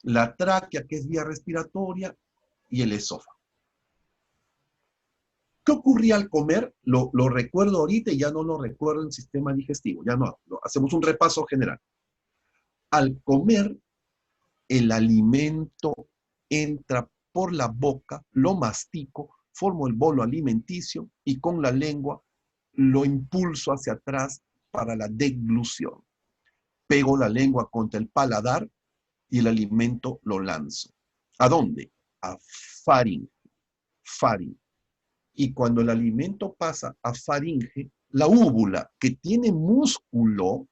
la tráquea, que es vía respiratoria, y el esófago. ¿Qué ocurría al comer? Lo recuerdo ahorita y ya no lo recuerdo en el sistema digestivo. Ya no, hacemos un repaso general. Al comer, el alimento entra por la boca, lo mastico, formo el bolo alimenticio y con la lengua lo impulso hacia atrás para la deglución. Pego la lengua contra el paladar y el alimento lo lanzo. ¿A dónde? A faringe. Faringe. Y cuando el alimento pasa a faringe, la úvula, que tiene músculo,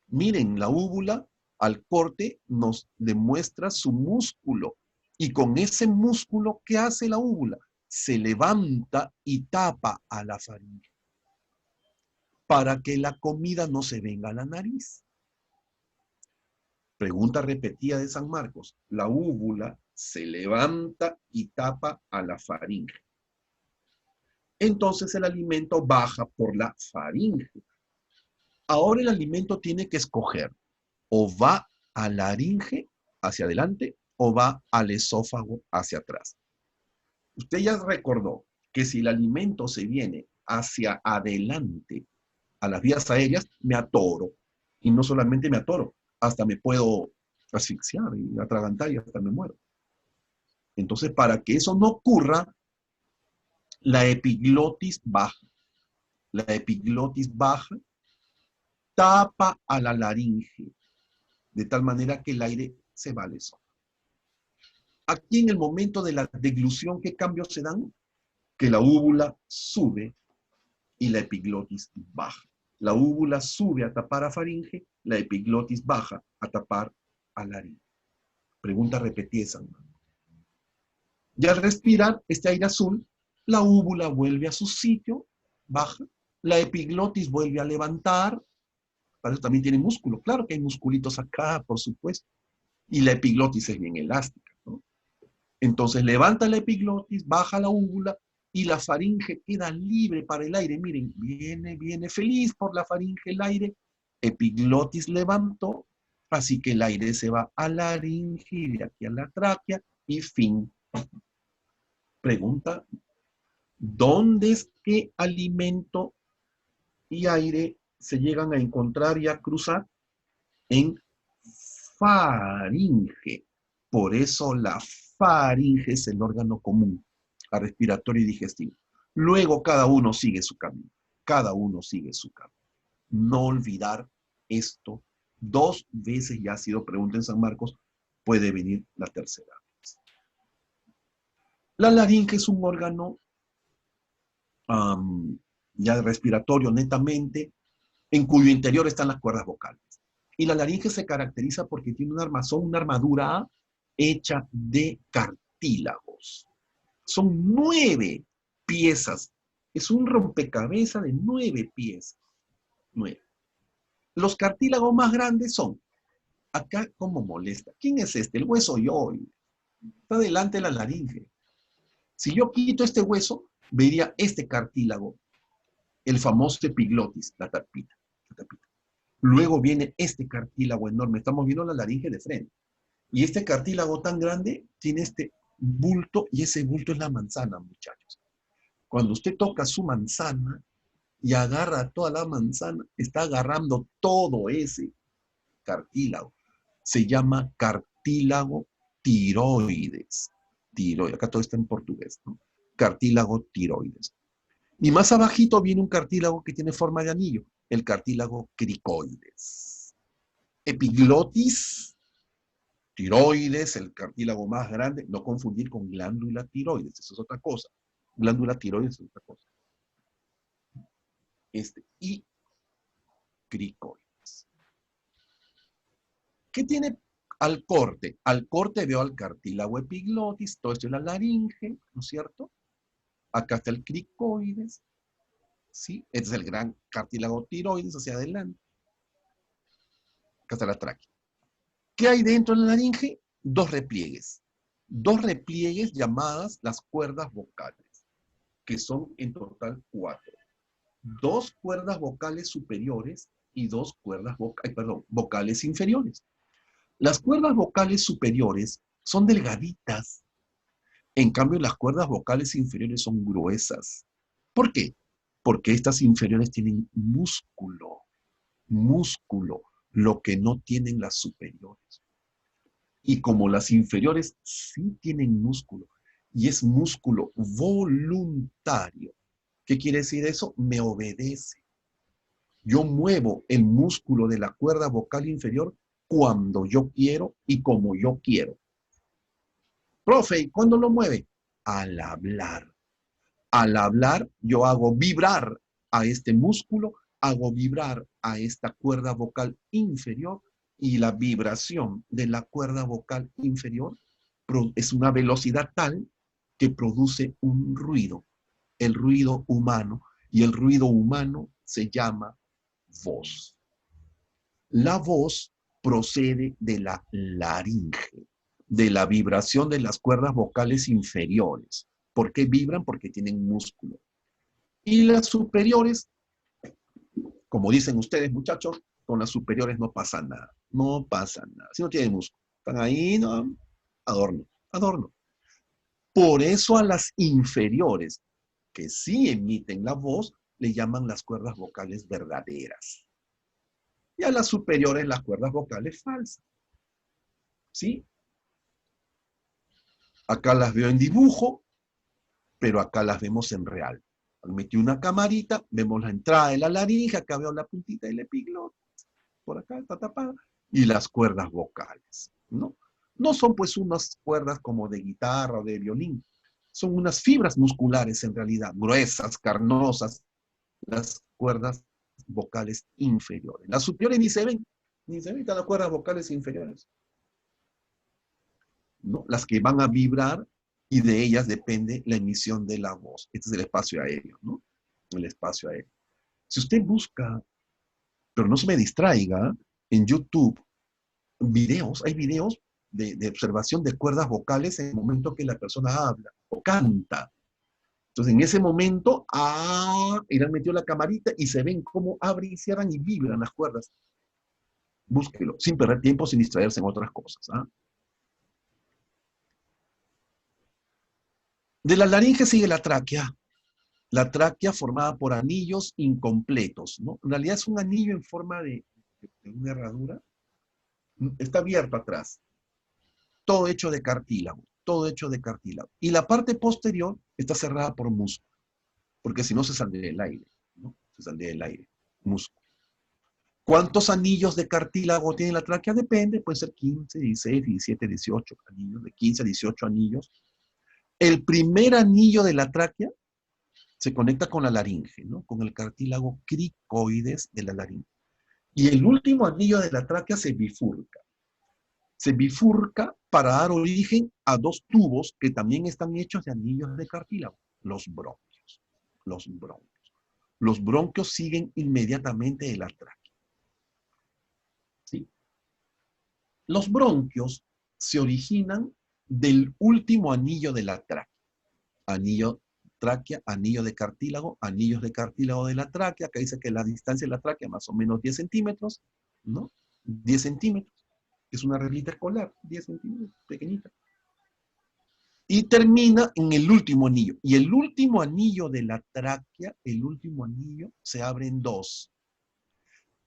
miren, la úvula al corte nos demuestra su músculo. Y con ese músculo, ¿qué hace la úvula? Se levanta y tapa a la faringe para que la comida no se venga a la nariz. Pregunta repetida de San Marcos. La úvula se levanta y tapa a la faringe. Entonces el alimento baja por la faringe. Ahora el alimento tiene que escoger. O va a la laringe hacia adelante o va al esófago hacia atrás. Usted ya recordó que si el alimento se viene hacia adelante a las vías aéreas, me atoro. Y no solamente me atoro, hasta me puedo asfixiar y atragantar y hasta me muero. Entonces, para que eso no ocurra, la epiglotis baja. La epiglotis baja, tapa a la laringe, de tal manera que el aire se va al esófago. Aquí en el momento de la deglución, ¿qué cambios se dan? Que la úvula sube y la epiglotis baja. La úvula sube a tapar a faringe, la epiglotis baja a tapar a laringe. Pregunta repetida, San Marcos. Y al respirar este aire azul, la úvula vuelve a su sitio, baja, la epiglotis vuelve a levantar, para eso también tiene músculo, claro que hay musculitos acá, por supuesto, y la epiglotis es bien elástica, ¿no? Entonces levanta la epiglotis, baja la úvula, y la faringe queda libre para el aire. Miren, viene feliz por la faringe el aire, epiglotis levantó, así que el aire se va a la laringe y de aquí a la tráquea, y fin. Pregunta, ¿dónde es que alimento y aire se llegan a encontrar y a cruzar? En faringe. Por eso la faringe es el órgano común a respiratorio y digestivo. Luego cada uno sigue su camino. Cada uno sigue su camino. No olvidar esto. 2 veces ya ha sido pregunta en San Marcos. Puede venir la tercera vez. La laringe es un órgano ya respiratorio netamente, en cuyo interior están las cuerdas vocales. Y la laringe se caracteriza porque tiene una armadura hecha de cartílagos. Son 9 piezas. Es un rompecabezas de 9 piezas. 9. Los cartílagos más grandes son, acá como molesta, ¿quién es este? El hueso hioide. Está delante de la laringe. Si yo quito este hueso, vería este cartílago, el famoso epiglotis, la tapita. Luego viene este cartílago enorme. Estamos viendo la laringe de frente. Y este cartílago tan grande tiene este bulto, y ese bulto es la manzana, muchachos. Cuando usted toca su manzana y agarra toda la manzana, está agarrando todo ese cartílago. Se llama cartílago tiroides. Tiroides, acá todo está en portugués, ¿no? Cartílago tiroides. Y más abajito viene un cartílago que tiene forma de anillo, el cartílago cricoides. Epiglotis, tiroides, el cartílago más grande, no confundir con glándula tiroides, eso es otra cosa. Glándula tiroides es otra cosa. Y cricoides. ¿Qué tiene al corte? Al corte veo al cartílago epiglotis, todo esto es la laringe, ¿no es cierto? Acá está el cricoides, ¿sí? Este es el gran cartílago tiroides hacia adelante. Acá está la tráquea. ¿Qué hay dentro de la laringe? Dos repliegues llamadas las cuerdas vocales, que son en total 4. 2 cuerdas vocales superiores y 2 cuerdas vocales inferiores. Las cuerdas vocales superiores son delgaditas, en cambio las cuerdas vocales inferiores son gruesas. ¿Por qué? Porque estas inferiores tienen músculo, lo que no tienen las superiores. Y como las inferiores sí tienen músculo, y es músculo voluntario, ¿qué quiere decir eso? Me obedece. Yo muevo el músculo de la cuerda vocal inferior cuando yo quiero y como yo quiero. Profe, ¿y cuándo lo mueve? Al hablar. Al hablar, yo hago vibrar a este músculo, hago vibrar a esta cuerda vocal inferior, y la vibración de la cuerda vocal inferior es una velocidad tal que produce un ruido, el ruido humano, y el ruido humano se llama voz. La voz procede de la laringe, de la vibración de las cuerdas vocales inferiores. ¿Por qué vibran? Porque tienen músculo. Y las superiores, como dicen ustedes, muchachos, con las superiores no pasa nada. No pasa nada. Si no tienen músculo, están ahí, no, adorno, adorno. Por eso a las inferiores, que sí emiten la voz, le llaman las cuerdas vocales verdaderas. Y a las superiores las cuerdas vocales falsas. ¿Sí? Acá las veo en dibujo, pero acá las vemos en real. Metí una camarita, vemos la entrada de la laringe, acá veo la puntita del epiglotis, por acá está tapada, y las cuerdas vocales, ¿no? No son pues unas cuerdas como de guitarra o de violín, son unas fibras musculares en realidad, gruesas, carnosas, las cuerdas vocales inferiores. Las superiores ni se ven las cuerdas vocales inferiores, ¿no? Las que van a vibrar, y de ellas depende la emisión de la voz. Este es el espacio aéreo, ¿no? El espacio aéreo. Si usted busca, pero no se me distraiga, en YouTube, hay videos de observación de cuerdas vocales en el momento que la persona habla o canta. Entonces, en ese momento, y le han metido la camarita y se ven cómo abren y cierran y vibran las cuerdas. Búsquelo, sin perder tiempo, sin distraerse en otras cosas. De la laringe sigue la tráquea. La tráquea formada por anillos incompletos, ¿no? En realidad es un anillo en forma de una herradura. Está abierto atrás. Todo hecho de cartílago. Todo hecho de cartílago. Y la parte posterior está cerrada por músculo. Porque si no se saldría el aire, ¿no? Se saldría el aire. Músculo. ¿Cuántos anillos de cartílago tiene la tráquea? Depende. Puede ser 15, 16, 17, 18 anillos. De 15 a 18 anillos. El primer anillo de la tráquea se conecta con la laringe, ¿no? Con el cartílago cricoides de la laringe. Y el último anillo de la tráquea se bifurca. Se bifurca para dar origen a 2 tubos que también están hechos de anillos de cartílago, los bronquios. Los bronquios. Los bronquios siguen inmediatamente de la tráquea. ¿Sí? Los bronquios se originan del último anillo de la tráquea. Anillo tráquea, anillo de cartílago, anillos de cartílago de la tráquea. Acá dice que la distancia de la tráquea más o menos 10 centímetros, ¿no? 10 centímetros. Es una reglita escolar, 10 centímetros, pequeñita. Y termina en el último anillo. Y el último anillo de la tráquea, el último anillo, se abre en dos.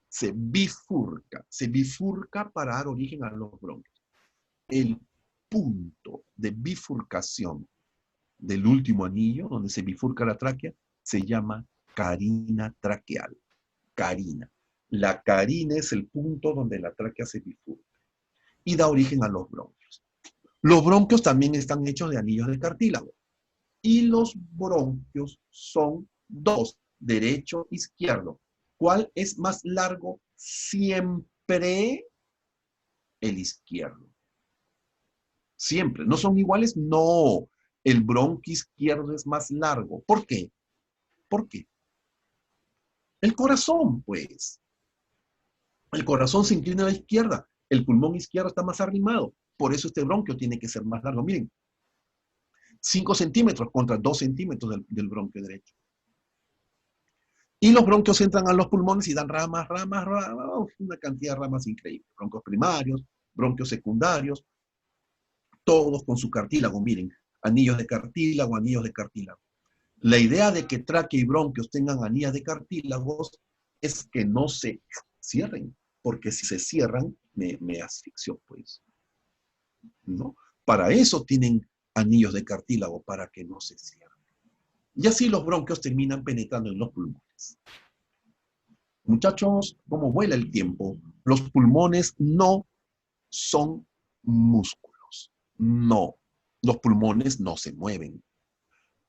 Se bifurca para dar origen a los bronquios. El punto de bifurcación del último anillo, donde se bifurca la tráquea, se llama carina traqueal. Carina. La carina es el punto donde la tráquea se bifurca y da origen a los bronquios. Los bronquios también están hechos de anillos de cartílago. Y los bronquios son dos, derecho e izquierdo. ¿Cuál es más largo? Siempre el izquierdo. Siempre. ¿No son iguales? No. El bronquio izquierdo es más largo. ¿Por qué? ¿Por qué? El corazón, pues. El corazón se inclina a la izquierda. El pulmón izquierdo está más arrimado. Por eso este bronquio tiene que ser más largo. Miren, 5 centímetros contra 2 centímetros del bronquio derecho. Y los bronquios entran a los pulmones y dan ramas, una cantidad de ramas increíble. Bronquios primarios, bronquios secundarios, todos con su cartílago, miren, anillos de cartílago, anillos de cartílago. La idea de que tráquea y bronquios tengan anillas de cartílagos es que no se cierren, porque si se cierran, me asfixio, pues. ¿No? Para eso tienen anillos de cartílago, para que no se cierren. Y así los bronquios terminan penetrando en los pulmones. Muchachos, ¿cómo vuela el tiempo? Los pulmones no son músculos. No. Los pulmones no se mueven.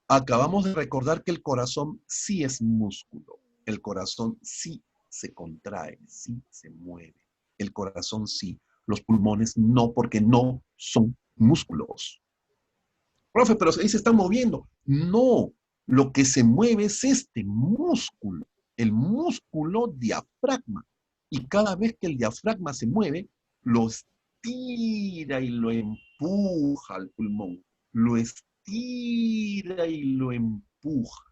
Acabamos de recordar que el corazón sí es músculo. El corazón sí se contrae, sí se mueve. El corazón sí. Los pulmones no, porque no son músculos. Profe, pero ahí se están moviendo. No, lo que se mueve es este músculo, el músculo diafragma. Y cada vez que el diafragma se mueve, lo estira y lo empuja al pulmón. Lo estira y lo empuja.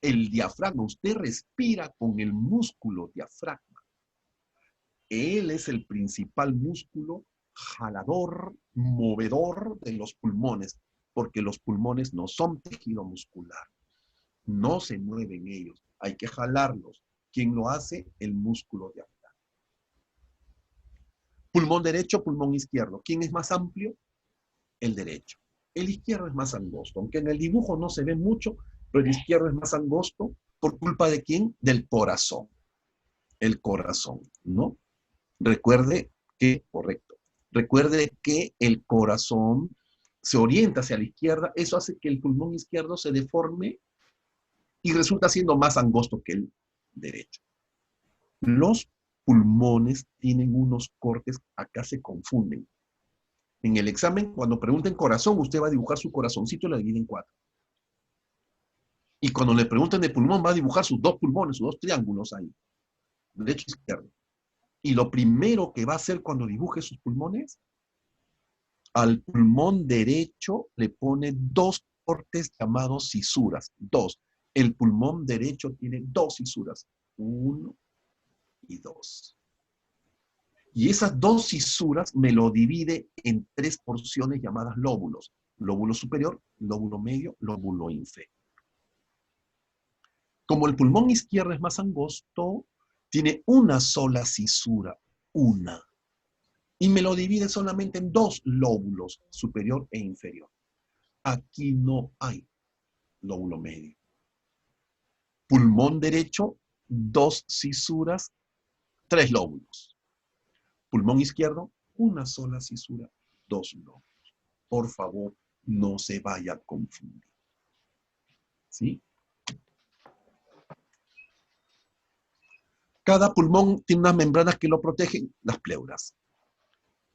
El diafragma, usted respira con el músculo diafragma. Él es el principal músculo jalador, movedor de los pulmones, porque los pulmones no son tejido muscular. No se mueven ellos, hay que jalarlos. ¿Quién lo hace? El músculo diafragma. Pulmón derecho, pulmón izquierdo. ¿Quién es más amplio? El derecho. El izquierdo es más angosto, aunque en el dibujo no se ve mucho, pero el izquierdo es más angosto. ¿Por culpa de quién? Del corazón. El corazón, ¿no? Recuerde que, correcto, recuerde que el corazón se orienta hacia la izquierda, eso hace que el pulmón izquierdo se deforme y resulta siendo más angosto que el derecho. Los pulmones tienen unos cortes, acá se confunden. En el examen, cuando pregunten corazón, usted va a dibujar su corazoncito y lo divide en 4. Y cuando le pregunten de pulmón, va a dibujar sus 2 pulmones, sus 2 triángulos ahí, derecho e izquierdo. Y lo primero que va a hacer cuando dibuje sus pulmones, al pulmón derecho le pone 2 cortes llamados cisuras. 2. El pulmón derecho tiene 2 cisuras. 1 y 2. Y esas 2 cisuras me lo divide en 3 porciones llamadas lóbulos. Lóbulo superior, lóbulo medio, lóbulo inferior. Como el pulmón izquierdo es más angosto, tiene una sola cisura. Una. Y me lo divide solamente en 2 lóbulos, superior e inferior. Aquí no hay lóbulo medio. Pulmón derecho, 2 cisuras, 3 lóbulos. Pulmón izquierdo, una sola cisura, 2 lóbulos. Por favor, no se vaya a confundir. ¿Sí? Cada pulmón tiene unas membranas que lo protegen, las pleuras.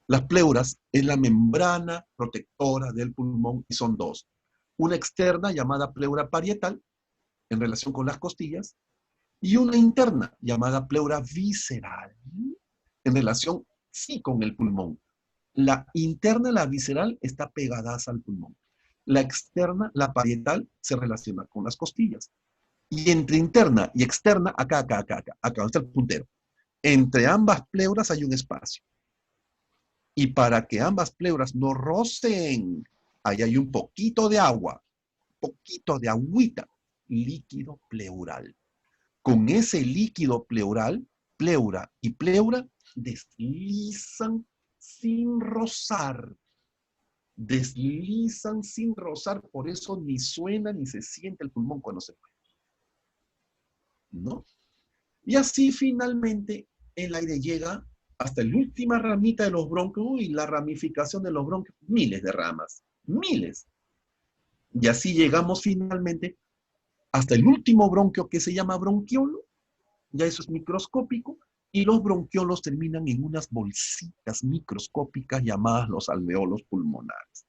Las pleuras es la membrana protectora del pulmón y son 2. Una externa llamada pleura parietal, en relación con las costillas, y una interna llamada pleura visceral, en relación, sí, con el pulmón. La interna, la visceral, está pegada al pulmón. La externa, la parietal, se relaciona con las costillas. Y entre interna y externa, acá está el puntero. Entre ambas pleuras hay un espacio. Y para que ambas pleuras no rocen, Ahí hay un poquito de agua, poquito de agüita, líquido pleural. Con ese líquido pleural, pleura y pleura, deslizan sin rozar. Deslizan sin rozar, por eso ni suena ni se siente el pulmón cuando se mueve. ¿No? Y así finalmente el aire llega hasta la última ramita de los bronquios y la ramificación de los bronquios, miles de ramas, miles. Y así llegamos finalmente hasta el último bronquio que se llama bronquiolo, ya eso es microscópico, y los bronquiolos terminan en unas bolsitas microscópicas llamadas los alveolos pulmonares.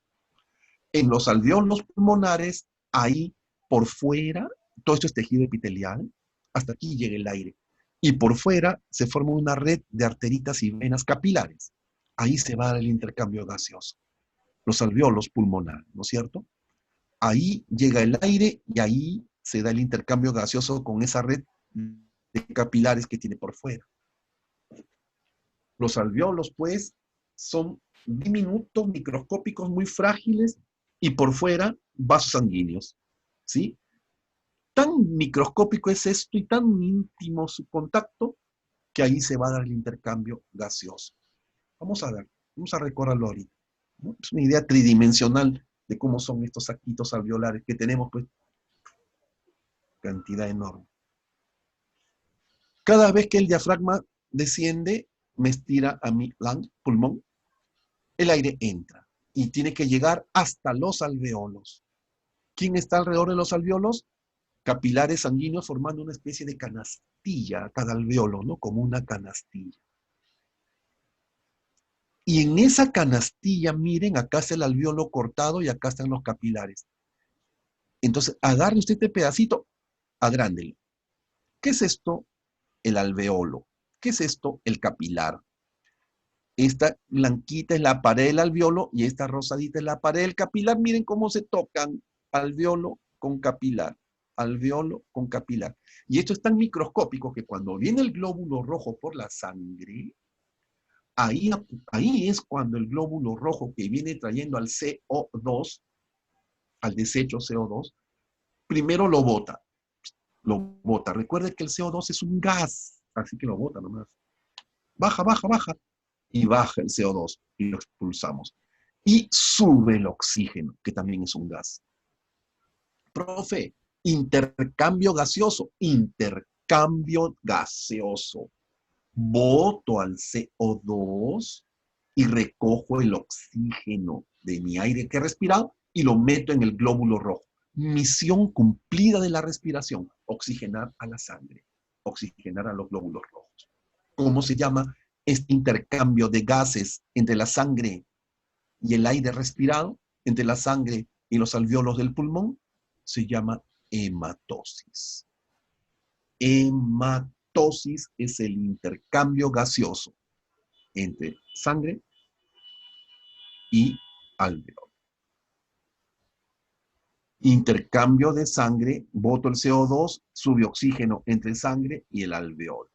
En los alveolos pulmonares, ahí por fuera, todo esto es tejido epitelial, hasta aquí llega el aire. Y por fuera se forma una red de arteritas y venas capilares. Ahí se va a dar el intercambio gaseoso. Los alveolos pulmonares, ¿no es cierto? Ahí llega el aire y ahí se da el intercambio gaseoso con esa red de capilares que tiene por fuera. Los alveolos, pues, son diminutos, microscópicos, muy frágiles, y por fuera, vasos sanguíneos, ¿sí? Tan microscópico es esto y tan íntimo su contacto que ahí se va a dar el intercambio gaseoso. Vamos a ver, vamos a recorrerlo ahorita, ¿no? Es una idea tridimensional de cómo son estos saquitos alveolares que tenemos, pues, cantidad enorme. Cada vez que el diafragma desciende, me estira a mi pulmón, el aire entra y tiene que llegar hasta los alveolos. ¿Quién está alrededor de los alveolos? Capilares sanguíneos formando una especie de canastilla, cada alveolo, ¿no? Como una canastilla. Y en esa canastilla, miren, acá está el alveolo cortado y acá están los capilares. Entonces, agarre usted este pedacito, agrándelo. ¿Qué es esto? El alveolo. ¿Qué es esto? El capilar. Esta blanquita es la pared del alveolo y esta rosadita es la pared del capilar. Miren cómo se tocan alveolo con capilar, alveolo con capilar. Y esto es tan microscópico que cuando viene el glóbulo rojo por la sangre, ahí es cuando el glóbulo rojo que viene trayendo al CO2, al desecho CO2, primero lo bota. Lo bota. Recuerde que el CO2 es un gas, así que lo bota nomás. Baja, baja, baja. Y baja el CO2 y lo expulsamos. Y sube el oxígeno, que también es un gas. Profe, intercambio gaseoso. Intercambio gaseoso. Boto al CO2 y recojo el oxígeno de mi aire que he respirado y lo meto en el glóbulo rojo. Misión cumplida de la respiración. Oxigenar a la sangre. Oxigenar a los glóbulos rojos. ¿Cómo se llama este intercambio de gases entre la sangre y el aire respirado, entre la sangre y los alveolos del pulmón? Se llama hematosis. Hematosis es el intercambio gaseoso entre sangre y alveolo. Intercambio de sangre, boto el CO2, sube oxígeno entre sangre y el alveolo.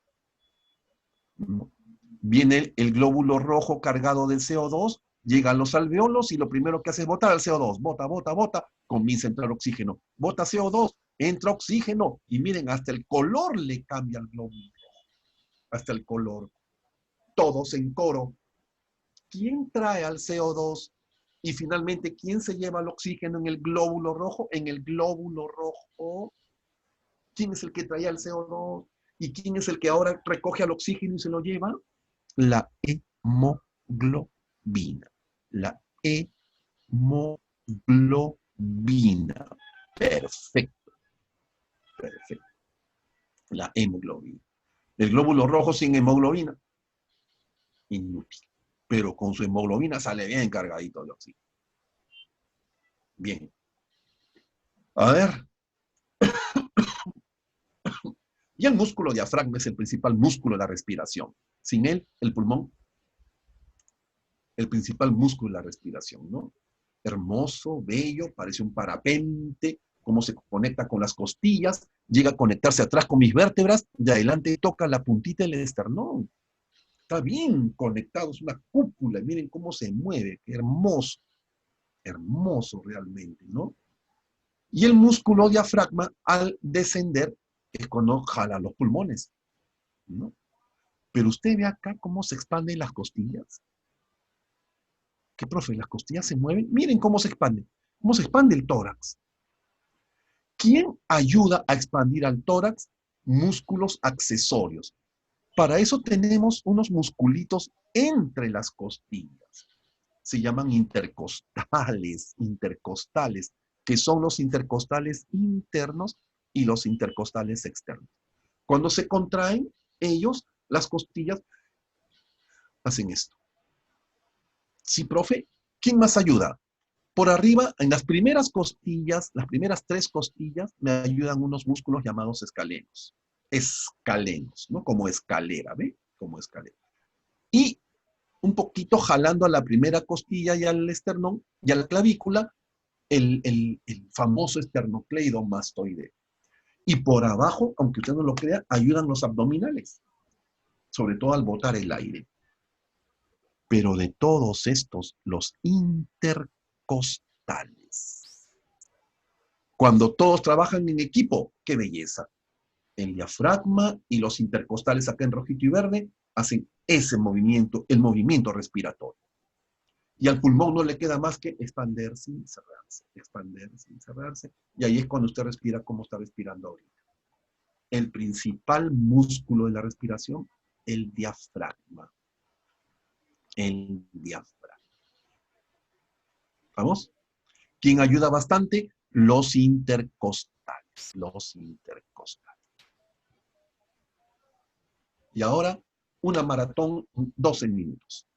Viene el glóbulo rojo cargado de CO2, llega a los alveolos y lo primero que hace es botar el CO2. Bota, bota, bota, comienza a entrar oxígeno. Bota CO2, entra oxígeno. Y miren, hasta el color le cambia al glóbulo rojo. Hasta el color. Todos en coro. ¿Quién trae al CO2? Y finalmente, ¿quién se lleva el oxígeno en el glóbulo rojo? En el glóbulo rojo. ¿Quién es el que traía el CO2? ¿Y quién es el que ahora recoge al oxígeno y se lo lleva? La hemoglobina. La hemoglobina. Perfecto. Perfecto. La hemoglobina. El glóbulo rojo sin hemoglobina, inútil. Pero con su hemoglobina sale bien cargadito de oxígeno. Bien. A ver. Y el músculo diafragma es el principal músculo de la respiración. Sin él, el pulmón, el principal músculo de la respiración, ¿no? Hermoso, bello, parece un parapente, cómo se conecta con las costillas, llega a conectarse atrás con mis vértebras, de adelante toca la puntita del esternón. Está bien conectado, es una cúpula, miren cómo se mueve, qué hermoso. hermoso realmente, ¿no? Y el músculo diafragma, al descender, es cuando jala los pulmones, ¿no? Pero usted ve acá cómo se expanden las costillas. ¿Qué, profe? Las costillas se mueven. Miren cómo se expanden. Cómo se expande el tórax. ¿Quién ayuda a expandir al tórax? Músculos accesorios. Para eso tenemos unos musculitos entre las costillas. Se llaman intercostales, que son los intercostales internos y los intercostales externos. Cuando se contraen ellos, las costillas hacen esto. Sí, profe, ¿quién más ayuda? Por arriba, en las primeras costillas, las primeras 3 costillas, me ayudan unos músculos llamados escalenos. Escalenos, ¿no? Como escalera, ¿ve? Como escalera. Y un poquito jalando a la primera costilla y al esternón y a la clavícula, el famoso esternocleidomastoideo. Y por abajo, aunque usted no lo crea, ayudan los abdominales, sobre todo al botar el aire. Pero de todos estos, los intercostales. Cuando todos trabajan en equipo, ¡qué belleza! El diafragma y los intercostales acá en rojito y verde hacen ese movimiento, el movimiento respiratorio. Y al pulmón no le queda más que expandirse y cerrarse, expandirse y cerrarse. Y ahí es cuando usted respira como está respirando ahorita. El principal músculo de la respiración, el diafragma. El diafragma. ¿Vamos? ¿Quién ayuda bastante? Los intercostales. Los intercostales. Y ahora, una maratón, 12 minutos.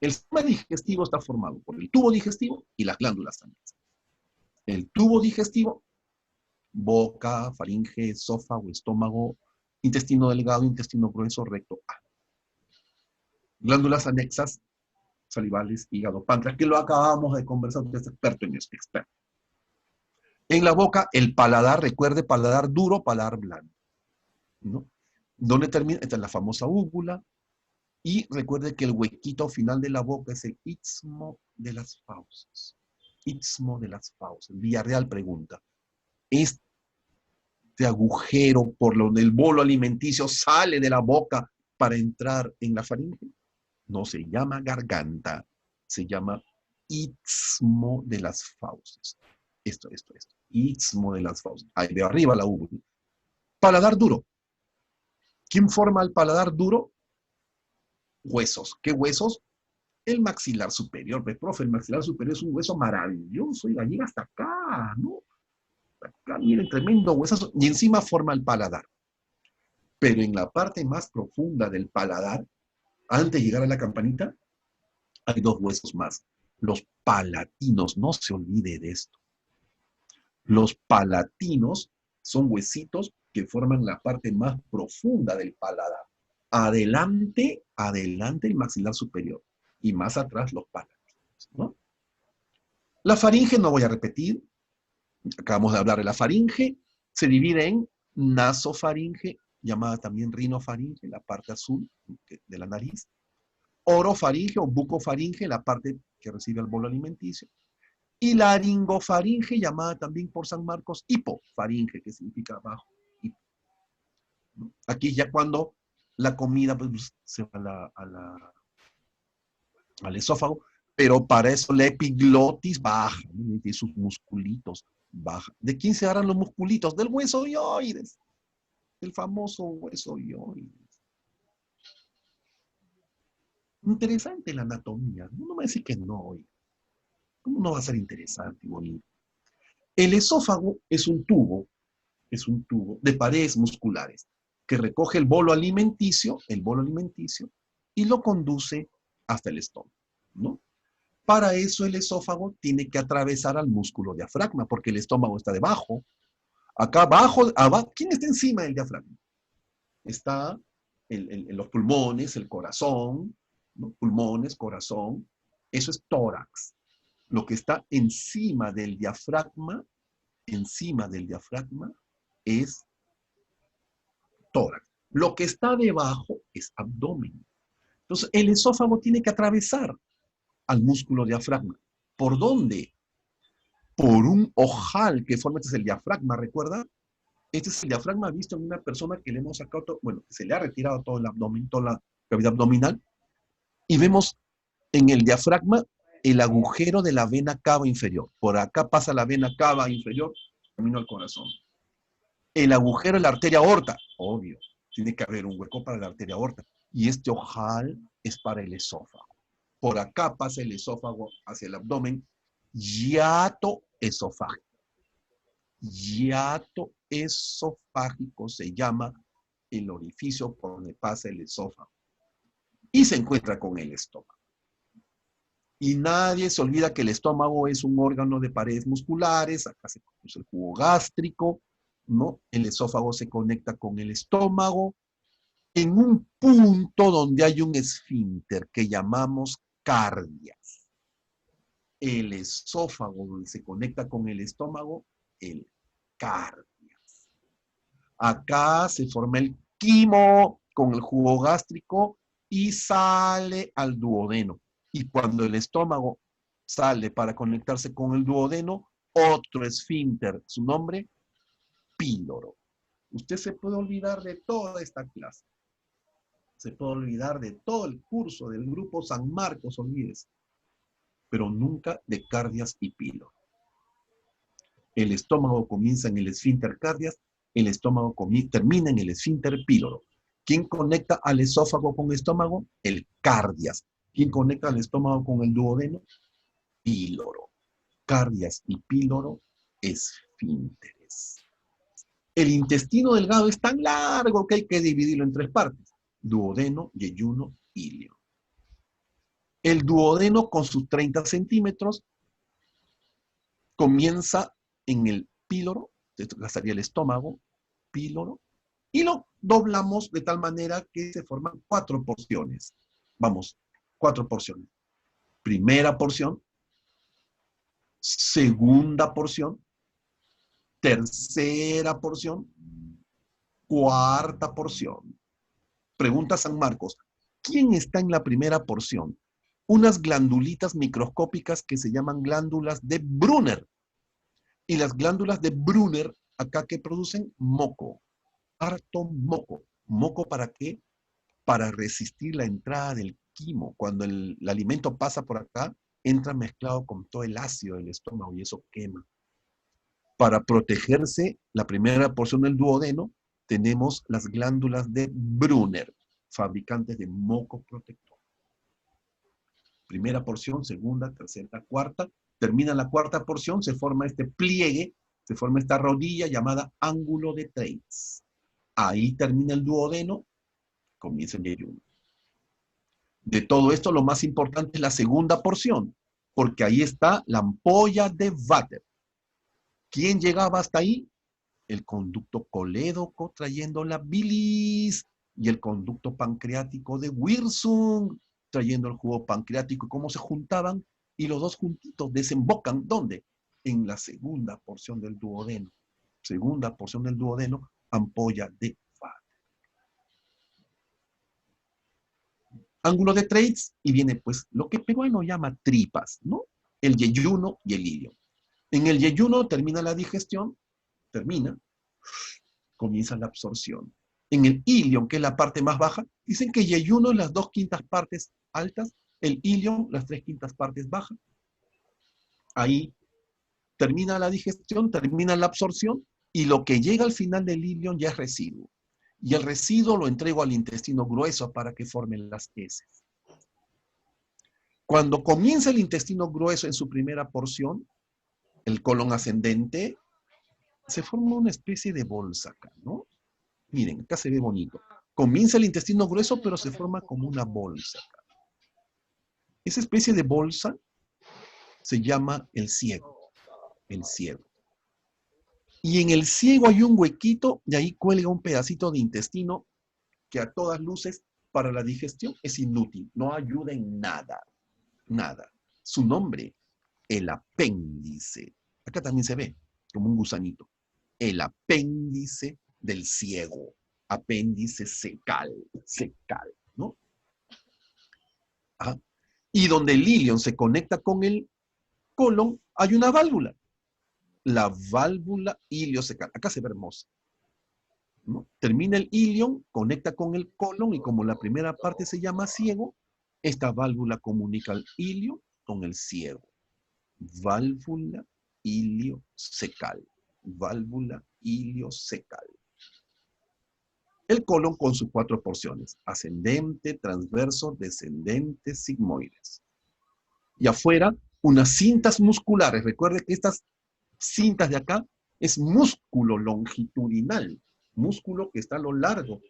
El sistema digestivo está formado por el tubo digestivo y las glándulas sanguíneas. El tubo digestivo, boca, faringe, esófago, estómago, intestino delgado, intestino grueso, recto, A. Glándulas anexas, salivales, hígado, páncreas, que lo acabamos de conversar, usted es experto en esto, experto. En la boca, el paladar, recuerde, paladar duro, paladar blando, ¿no? ¿Dónde termina? Esta es la famosa úvula. Y recuerde que el huequito final de la boca es el istmo de las fauces. Istmo de las fauces. Villarreal pregunta, ¿este agujero por donde el bolo alimenticio sale de la boca para entrar en la faringe? No se llama garganta, se llama istmo de las fauces. Esto. Istmo de las fauces. Ahí de arriba la úvula. Paladar duro. ¿Quién forma el paladar duro? Huesos. ¿Qué huesos? El maxilar superior. Pues, profe, el maxilar superior es un hueso maravilloso y llega hasta acá, ¿no? Acá, miren, tremendo huesazo. Y encima forma el paladar. Pero en la parte más profunda del paladar, antes de llegar a la campanita, hay 2 huesos más. Los palatinos, no se olvide de esto. Los palatinos son huesitos que forman la parte más profunda del paladar. Adelante el maxilar superior. Y más atrás los palatinos, ¿no? La faringe, no voy a repetir. Acabamos de hablar de la faringe. Se divide en nasofaringe, llamada también rinofaringe, la parte azul de la nariz. Orofaringe o bucofaringe, la parte que recibe el bolo alimenticio. Y laringofaringe, llamada también por San Marcos hipofaringe, que significa abajo. Aquí ya cuando la comida pues, se va al esófago, pero para eso la epiglotis baja, ¿no? De sus musculitos baja. ¿De quién se agarran los musculitos? Del hueso hioides, el famoso hueso hioides. Interesante la anatomía, no me va a decir que no hoy. ¿Cómo no va a ser interesante y bonito? El esófago es un tubo de paredes musculares que recoge el bolo alimenticio, y lo conduce hasta el estómago, ¿no? Para eso el esófago tiene que atravesar al músculo diafragma, porque el estómago está debajo. Acá abajo, ¿quién está encima del diafragma? Está los pulmones, el corazón, ¿no? Pulmones, corazón, eso es tórax. Lo que está encima del diafragma es tórax. Lo que está debajo es abdomen. Entonces, el esófago tiene que atravesar al músculo diafragma. ¿Por dónde? Por un ojal que forma, este es el diafragma, ¿recuerda? Este es el diafragma visto en una persona que le hemos sacado, bueno, que se le ha retirado todo el abdomen, toda la cavidad abdominal, y vemos en el diafragma el agujero de la vena cava inferior. Por acá pasa la vena cava inferior, camino al corazón. El agujero de la arteria aorta, obvio, tiene que haber un hueco para la arteria aorta. Y este ojal es para el esófago. Por acá pasa el esófago hacia el abdomen, hiato esofágico. Hiato esofágico se llama el orificio por donde pasa el esófago. Y se encuentra con el estómago. Y nadie se olvida que el estómago es un órgano de paredes musculares, acá se produce el jugo gástrico, ¿no? El esófago se conecta con el estómago en un punto donde hay un esfínter que llamamos cardias. El esófago donde se conecta con el estómago, el cardias. Acá se forma el quimo con el jugo gástrico y sale al duodeno. Y cuando el estómago sale para conectarse con el duodeno, otro esfínter, su nombre, píloro. Usted se puede olvidar de toda esta clase. Se puede olvidar de todo el curso del grupo San Marcos, olvídese. Pero nunca de cardias y píloro. El estómago comienza en el esfínter cardias, el estómago termina en el esfínter píloro. ¿Quién conecta al esófago con el estómago? El cardias. ¿Quién conecta al estómago con el duodeno? Píloro. Cardias y píloro, esfínteres. El intestino delgado es tan largo que hay que dividirlo en tres partes: duodeno, yeyuno, ilio. El duodeno, con sus 30 centímetros, comienza en el píloro, esto sería el estómago, píloro, y lo doblamos de tal manera que se forman 4 porciones. Vamos, 4 porciones. Primera porción, segunda porción, tercera porción, cuarta porción. Pregunta San Marcos, ¿quién está en la primera porción? Unas glandulitas microscópicas que se llaman glándulas de Brunner. Y las glándulas de Brunner, acá que producen moco, harto moco. ¿Moco para qué? Para resistir la entrada del quimo. Cuando el alimento pasa por acá, entra mezclado con todo el ácido del estómago y eso quema. Para protegerse, la primera porción del duodeno, tenemos las glándulas de Brunner, fabricantes de moco protector. Primera porción, segunda, tercera, cuarta. Termina la cuarta porción, se forma este pliegue, se forma esta rodilla llamada ángulo de Treitz. Ahí termina el duodeno, comienza el yeyuno. De todo esto, lo más importante es la segunda porción, porque ahí está la ampolla de Vater. ¿Quién llegaba hasta ahí? El conducto colédoco trayendo la bilis y el conducto pancreático de Wirsung trayendo el jugo pancreático. ¿Cómo se juntaban? Y los dos juntitos desembocan, ¿dónde? En la segunda porción del duodeno. Segunda porción del duodeno, ampolla de Vater. Ángulo de Treitz, y viene pues lo que peruano llama tripas, ¿no? El yeyuno y el ilio. En el yeyuno termina la digestión, comienza la absorción. En el ilion, que es la parte más baja, dicen que yeyuno es las 2/5 partes altas, el ilion las 3/5 partes bajas. Ahí termina la digestión, termina la absorción, y lo que llega al final del ilion ya es residuo. Y el residuo lo entrego al intestino grueso para que formen las heces. Cuando comienza el intestino grueso en su primera porción, el colon ascendente, se forma una especie de bolsa acá, ¿no? Miren, acá se ve bonito. Comienza el intestino grueso, pero se forma como una bolsa acá. Esa especie de bolsa se llama el ciego. El ciego. Y en el ciego hay un huequito y ahí cuelga un pedacito de intestino que a todas luces para la digestión es inútil. No ayuda en nada. Nada. Su nombre, el apéndice. Acá también se ve como un gusanito. El apéndice del ciego. Apéndice secal, ¿no? Ajá. Y donde el ilion se conecta con el colon hay una válvula. La válvula iliocecal. Acá se ve hermosa, ¿no? Termina el ilion, conecta con el colon y como la primera parte se llama ciego, esta válvula comunica el ilio con el ciego. Válvula iliocecal. Válvula iliocecal. El colon con sus 4 porciones: ascendente, transverso, descendente, sigmoides. Y afuera, unas cintas musculares. Recuerde que estas cintas de acá es músculo longitudinal, músculo que está a lo largo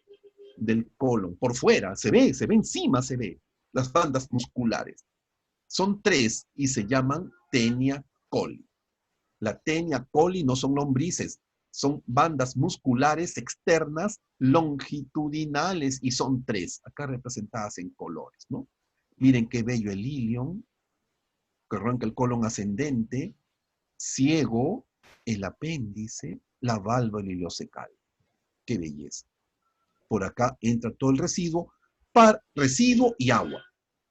del colon, por fuera, se ve encima, se ve las bandas musculares. Son 3 y se llaman tenia coli. La tenia coli no son lombrices, son bandas musculares externas longitudinales y son 3, acá representadas en colores, ¿no? Miren qué bello el ilion, que arranca el colon ascendente, ciego, el apéndice, la válvula iliocecal. ¡Qué belleza! Por acá entra todo el residuo y agua.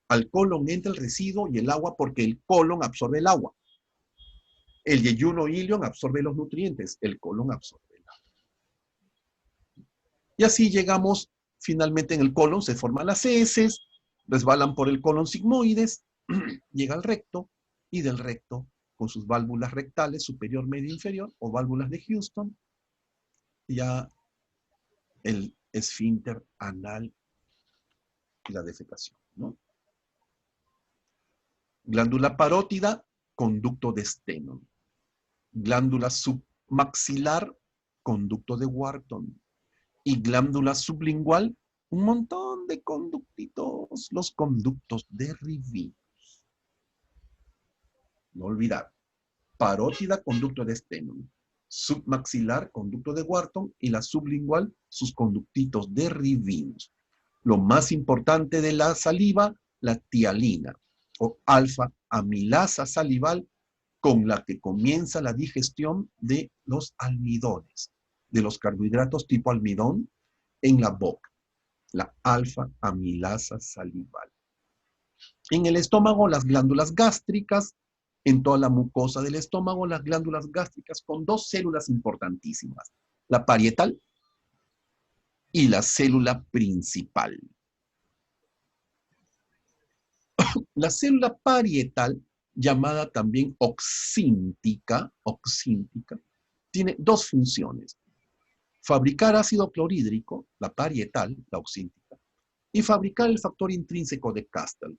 Al colon entra el residuo y el agua porque el colon absorbe el agua. El yeyuno ilion absorbe los nutrientes, el colon absorbe el agua. Y así llegamos, finalmente en el colon se forman las heces, resbalan por el colon sigmoides, llega al recto, y del recto, con sus válvulas rectales, superior, medio, inferior, o válvulas de Houston, ya el esfínter anal y la defecación, ¿no? Glándula parótida, conducto de Stennon. Glándula submaxilar, conducto de Wharton. Y glándula sublingual, un montón de conductitos, los conductos de Rivinus. No olvidar, parótida, conducto de Stennon. Submaxilar, conducto de Wharton. Y la sublingual, sus conductitos de Rivinus. Lo más importante de la saliva, la tialina, o alfa-amilasa salival, con la que comienza la digestión de los almidones, de los carbohidratos tipo almidón en la boca, la alfa-amilasa salival. En el estómago, las glándulas gástricas, en toda la mucosa del estómago, las glándulas gástricas con 2 células importantísimas, la parietal y la célula principal. La célula parietal, llamada también oxíntica, tiene 2 funciones. Fabricar ácido clorhídrico, la parietal, la oxíntica, y fabricar el factor intrínseco de Castell.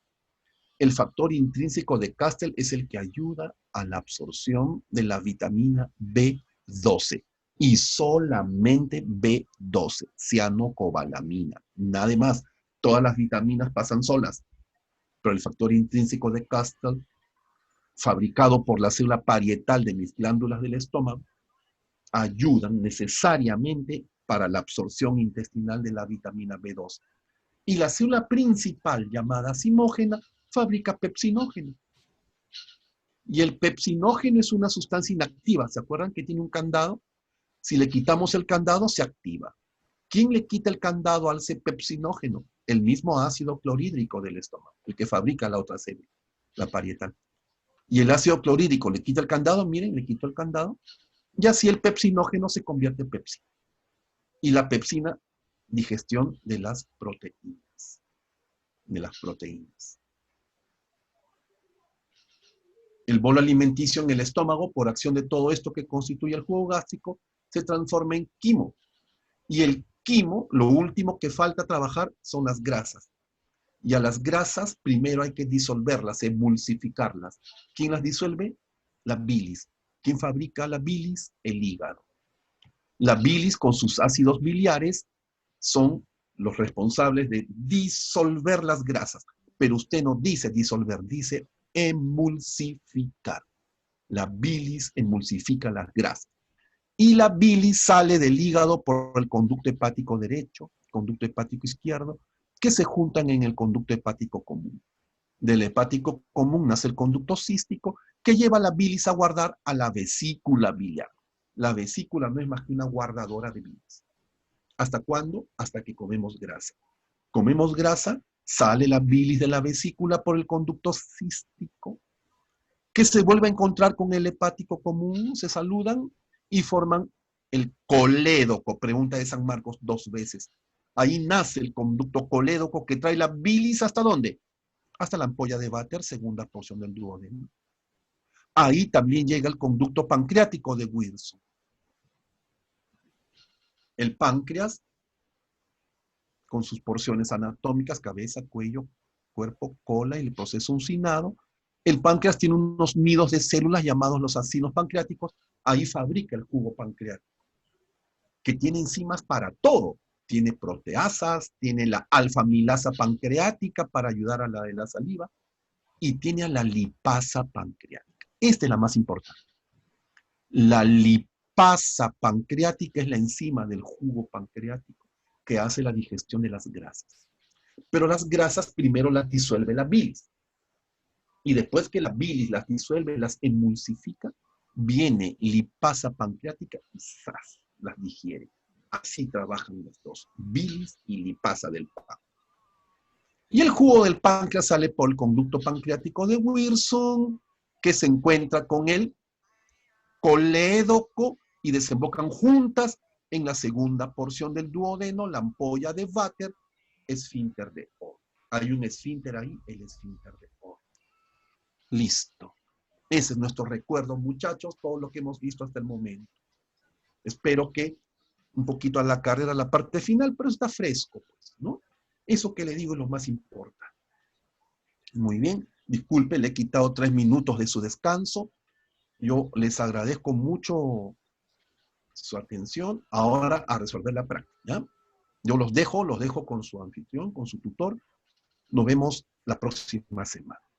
El factor intrínseco de Castell es el que ayuda a la absorción de la vitamina B12. Y solamente B12, cianocobalamina, nada más. Todas las vitaminas pasan solas, pero el factor intrínseco de Castell, fabricado por la célula parietal de mis glándulas del estómago, ayudan necesariamente para la absorción intestinal de la vitamina B12. Y la célula principal, llamada simógena, fabrica pepsinógeno. Y el pepsinógeno es una sustancia inactiva. ¿Se acuerdan que tiene un candado? Si le quitamos el candado, se activa. ¿Quién le quita el candado al pepsinógeno? El mismo ácido clorhídrico del estómago, el que fabrica la otra célula, la parietal. Y el ácido clorhídrico le quita el candado, miren, le quitó el candado, y así el pepsinógeno se convierte en pepsina. Y la pepsina, digestión de las proteínas. El bolo alimenticio en el estómago, por acción de todo esto que constituye el jugo gástrico, se transforma en quimo. Y el quimo, lo último que falta trabajar son las grasas. Y a las grasas primero hay que disolverlas, emulsificarlas. ¿Quién las disuelve? La bilis. ¿Quién fabrica la bilis? El hígado. La bilis con sus ácidos biliares son los responsables de disolver las grasas. Pero usted no dice disolver, dice emulsificar. La bilis emulsifica las grasas. Y la bilis sale del hígado por el conducto hepático derecho, conducto hepático izquierdo, que se juntan en el conducto hepático común. Del hepático común nace el conducto cístico, que lleva la bilis a guardar a la vesícula biliar. La vesícula no es más que una guardadora de bilis. ¿Hasta cuándo? Hasta que comemos grasa. Comemos grasa, sale la bilis de la vesícula por el conducto cístico, que se vuelve a encontrar con el hepático común, se saludan y forman el colédoco, pregunta de San Marcos 2 veces. Ahí nace el conducto colédoco que trae la bilis ¿hasta dónde? Hasta la ampolla de váter, segunda porción del duodeno. Ahí también llega el conducto pancreático de Wilson. El páncreas, con sus porciones anatómicas, cabeza, cuello, cuerpo, cola y el proceso uncinado. El páncreas tiene unos nidos de células llamados los acinos pancreáticos. Ahí fabrica el jugo pancreático, que tiene enzimas para todo. Tiene proteasas, tiene la alfa-milasa pancreática para ayudar a la de la saliva, y tiene a la lipasa pancreática. Esta es la más importante. La lipasa pancreática es la enzima del jugo pancreático que hace la digestión de las grasas. Pero las grasas primero las disuelve la bilis. Y después que la bilis las disuelve, las emulsifica, viene lipasa pancreática y ¡zas!, las digiere. Así trabajan los dos, bilis y lipasa del páncreas. Y el jugo del páncreas sale por el conducto pancreático de Wilson, que se encuentra con el colédoco y desembocan juntas en la segunda porción del duodeno, la ampolla de váter, esfínter de Oort. Hay un esfínter ahí, el esfínter de Oort. Listo. Ese es nuestro recuerdo, muchachos, todo lo que hemos visto hasta el momento. Espero que un poquito a la carrera, la parte final, pero está fresco, pues, ¿no? Eso que le digo es lo más importante. Muy bien. Disculpe, le he quitado 3 minutos de su descanso. Yo les agradezco mucho su atención. Ahora a resolver la práctica, ¿ya? Yo los dejo con su anfitrión, con su tutor. Nos vemos la próxima semana.